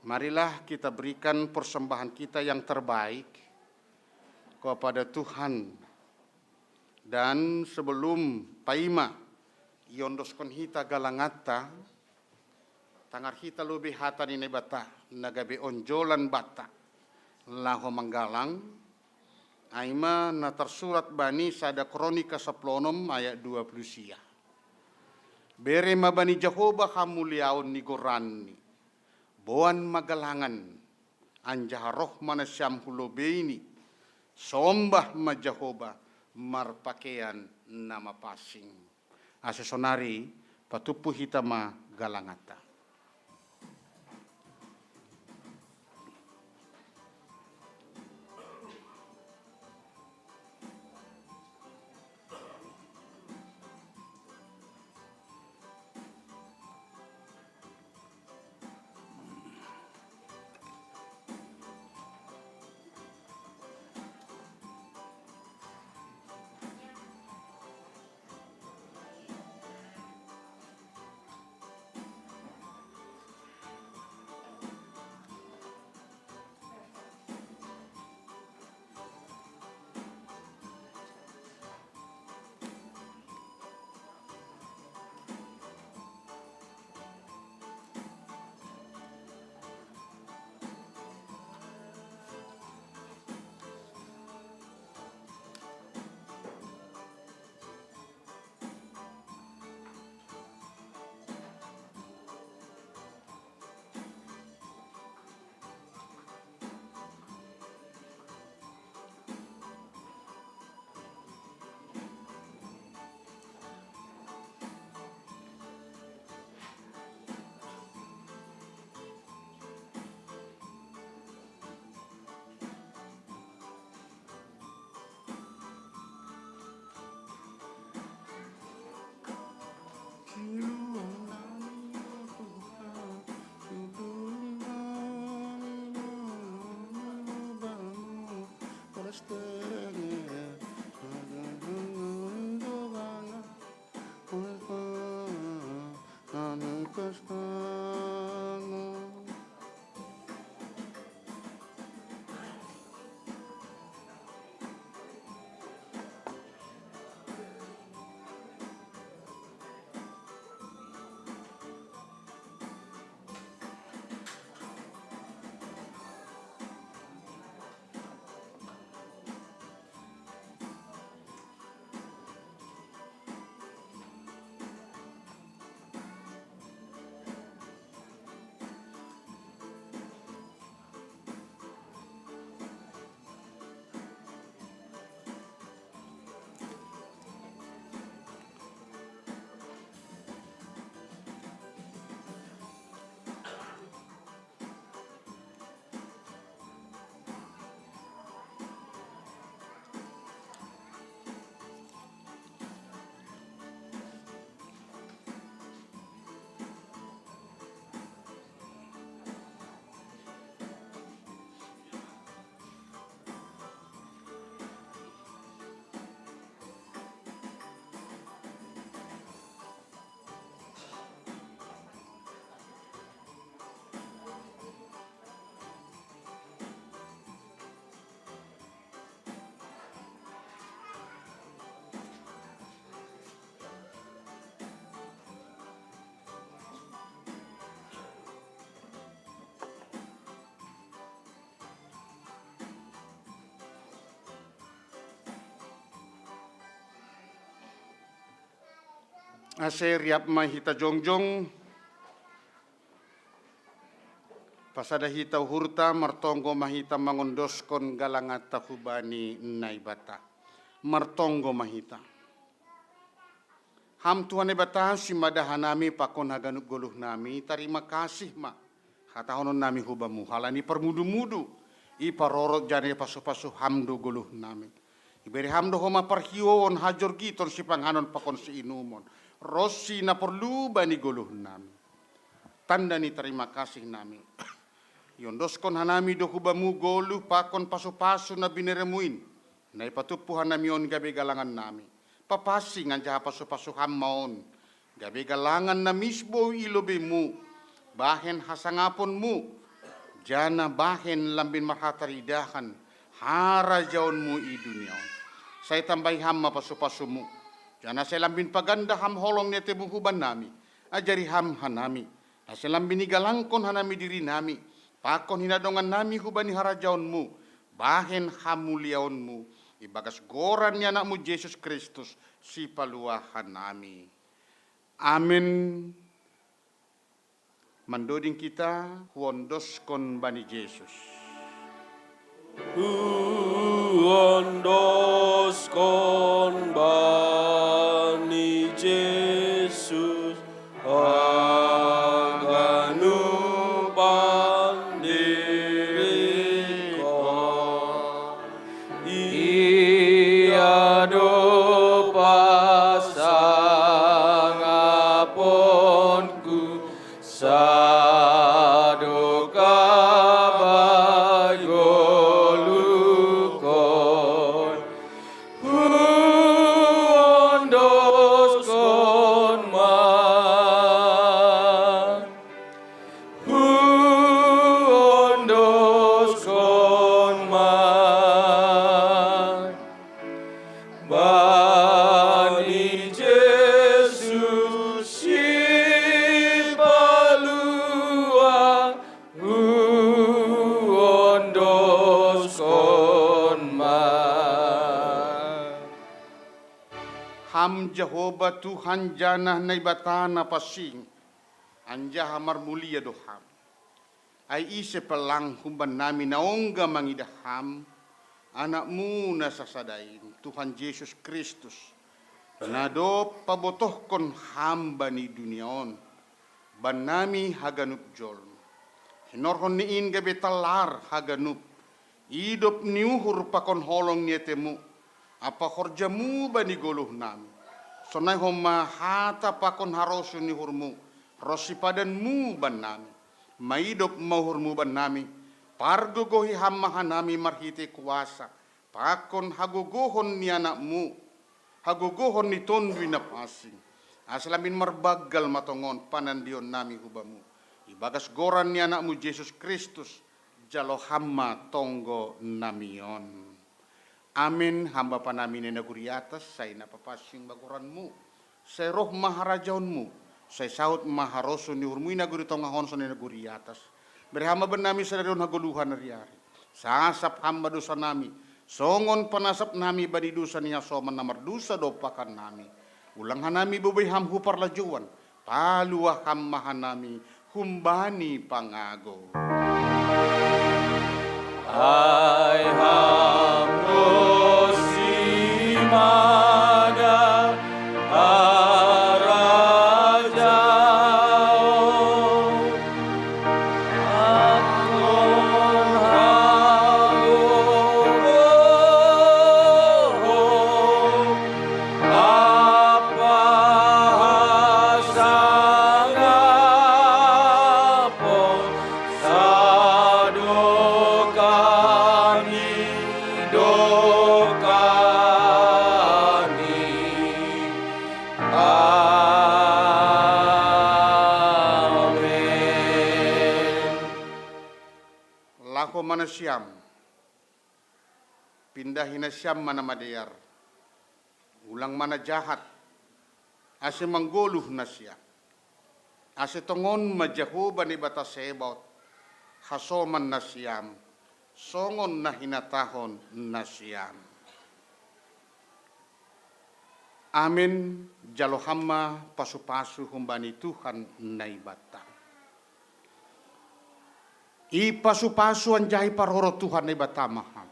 Marilah kita berikan persembahan kita yang terbaik kepada Tuhan. Dan sebelum paima yondoskon hita galangata, tangar hita lebih hata ni bata, nagabe onjolan bata, laho manggalang, aima na tersurat bani sada kronika saplonom ayat 20 sia. Bere mabani Jehovah hamuliaon ni gorani, boan magalangan, anjah roh mana syam hulobeni, sombah ma Jehovah marpakean nama pasing. Asesonari patupu hitama galangata. Ase riap mahita jongjong, pasada hita hurta martonggo mahita mangondoskon galangata hubani naibata. Martonggo mahita. Ham Tuhan ibata si madahanami pakon haganuk goluh nami, terima kasih ma. Hatahonon nami hubamu, halani permudu-mudu, iparorot jane pasu-pasu hamdo goluh nami. Iberi hamdo homa parhion hajor giton si panghanon pakon si inumon. Rosi na perlu bani goluh nami. Tanda ni terima kasih nami. Yondoskon hanami do hubamu goluh pakon pasu-pasu na bineremuin. Na ipatupuhan nami on gabe galangan nami. Papasi nganja pasu-pasu hammaon. Gabe galangan na misbo ilobemu. Bahen hasangaponmu. Jana bahen lambin marhataridahan. Hara jaunmu i dunia. Saya tambahi hamma pasu-pasumu. Jana saya lambin paganda ham holong nete buhuban nami. Ajari ham hanami. Saya lambin igalangkon hanami diri nami. Pakon hinadongan nami hubani harajaunmu. Bahen hamuliaunmu. Ibagas goran ni anakmu Yesus Kristus. Si paluahan nami. Amin. Mandoding kita huondoskon bani Yesus. Huondoskon bani Yesus haganupan diriko ia do pasangaponku sado kabayolukon huondoskon man huondoskon man bani Yesus si palua huondoskon man. Ham Jehovah Tuhan janah naibatana pasing. Anja hamar mulia doham. Ai ise pelang humban nami naongga mangidaham. Anakmu nasasadain Tuhan Yesus Kristus. Nado pabotohkon hamba ni duniaon. Ban nami haganup jol. Hinorhon niin gabe talar haganup. Idop niuhur pakon holong nietemu. Apa korjamu bani goluh nami. Sonai homa hata pakon harosu ni hurmu. Rosi padanmu ban nami. Maidop mahurmu ban nami. Pargo gohi hamahan nami marhite kuasa. pakon hagogohon ni anakmu, hagogohon ni tondui na pasing. Asalamin marbagal matongon panandion nami hubamu. Ibagas goran ni anakmu Yesus Kristus, jalo hamma tonggo namion. Amin, hamba panamin ni naguri atas, say napapasing baguranmu, say roh maharajaonmu, say saut maharoso ni hurmui naguri tongahon sa ni naguri atas. Berhamba benami sa daron haguluhan na riyari. Sasap hamba dosa nami, songon panasap nami badi dosa niya soman na mardusa dopakan nami. Ulang hanami bubay ham huparlajuan, paluah hammahan nami, humbani pangago. Hai hamdo simada arajao aton hagogohon apa hasangapon sadokani dokani amin. Lako mana siam, pindahin na siyam mana madayar. Ulang mana jahat, ase manggoluh na siya. Ase tongon majahuban ni batas sebaut, hasoman na siyam, songon na hinatahon na siyam. Amin, jalohamma pasu-pasu humbani Tuhan na ibata. Ipasu-pasu anjahi parhoro Tuhan na ibata maham.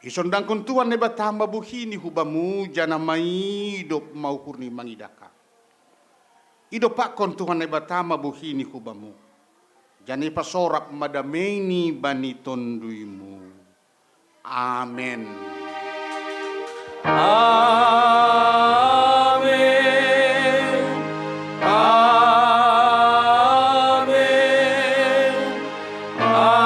Isondang kun Tuhan na ibata mabuhini hubamu jana mai idop mauhurni mangidaka. Idop pakon Tuhan na ibata mabuhini hubamu. Jani pasorap madameni bani tonduimu. Amen. Amin. Amin. Amin.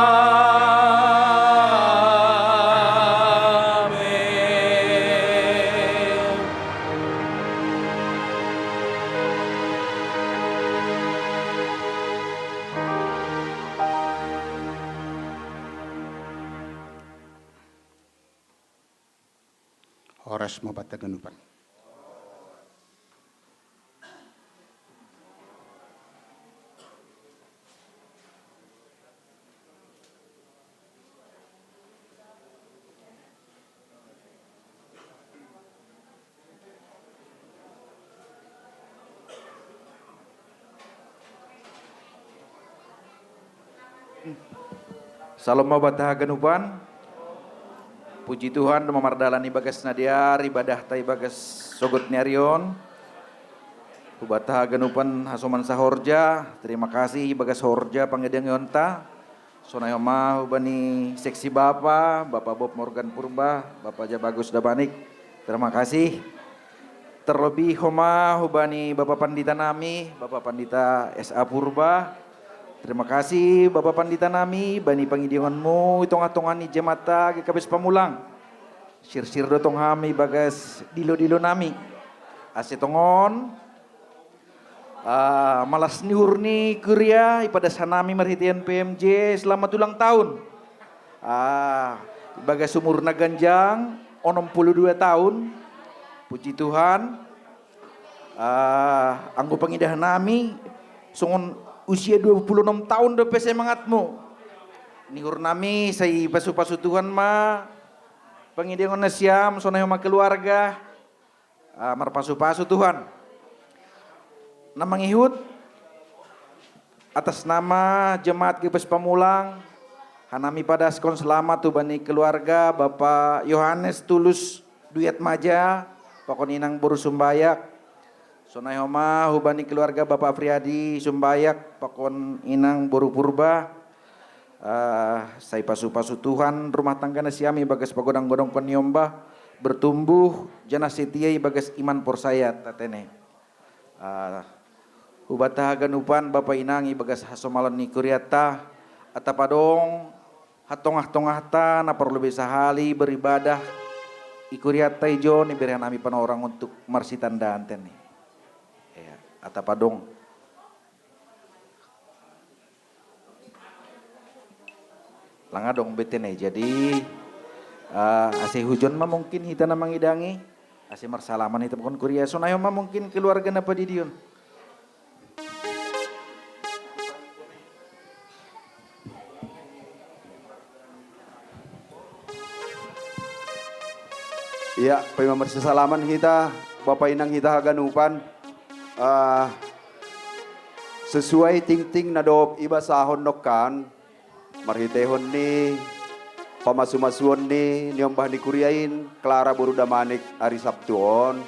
Horas mabataгаnupan. Salam mabataha ganupan. Puji Tuhan memardalani bagas nadiar ibadah tai bagas sogot nyarion. Hubataha ganupan hasoman sahorja. Terima kasih bagas horja pangedang yonta. Sonayoma hubani seksi Bapak Bob Morgan Purba, Bapak Jabagus Dabanik. Terima kasih. Terlebih homa hubani Bapak Pandita Nami, Bapak Pandita SA Purba. Terima kasih Bapak Pandita Nami, bani pangidionganmu, itong-atongani jemata kekabis pamulang. Sir-sir dotong hami bagas dilo-dilo nami. Asetongon, malas niurni kuria ipada sanami marhitian PMJ selamat ulang tahun. Bagas umur naganjang, 62 tahun. Puji Tuhan, anggo pangidahan nami, songon usia 26 tahun dope semangatmu. Nihur nami say pasu-pasu Tuhan ma pangidingon na siyam sonay ma keluarga marpasu-pasu Tuhan. Namangihut atas nama jemaat Kipes Pamulang hanami pada skon selamat tu bani keluarga Bapak Yohanes Tulus Duyat Maja pakon inang boru sumbayak. Sonai homa hubani keluarga Bapak Afriadi Sumbayak pakon inang boru purba. Saya pasu-pasu Tuhan rumah tangga nasiami bagas pagodang-godong konyomba bertumbuh jana setiai bagas iman porsaya tatene. Hubataha ganupan Bapak inangi bagas hasomalon ni kuriata atapadong hatongah-tongah ta na perlu bisa hali beribadah ikuriat taijo ni berian ami orang untuk marsitan danten nih. Ya, atapadong. Langa dong betene jadi ase hujon mah mungkin hita na mangidangi ase marsalaman hita pun kuria so nayo mah mungkin keluarga na pa di diyon. Iya, pemamersalaman kita, Bapak Inang kita haganupan. Sesuai ting-ting na doop iba sahon nokan, marhitehon ni, pamasumasuon ni, niyambah ni kuriain, Clara Burudamanik Ari Sabtuon.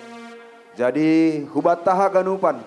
Jadi, hubat haganupan,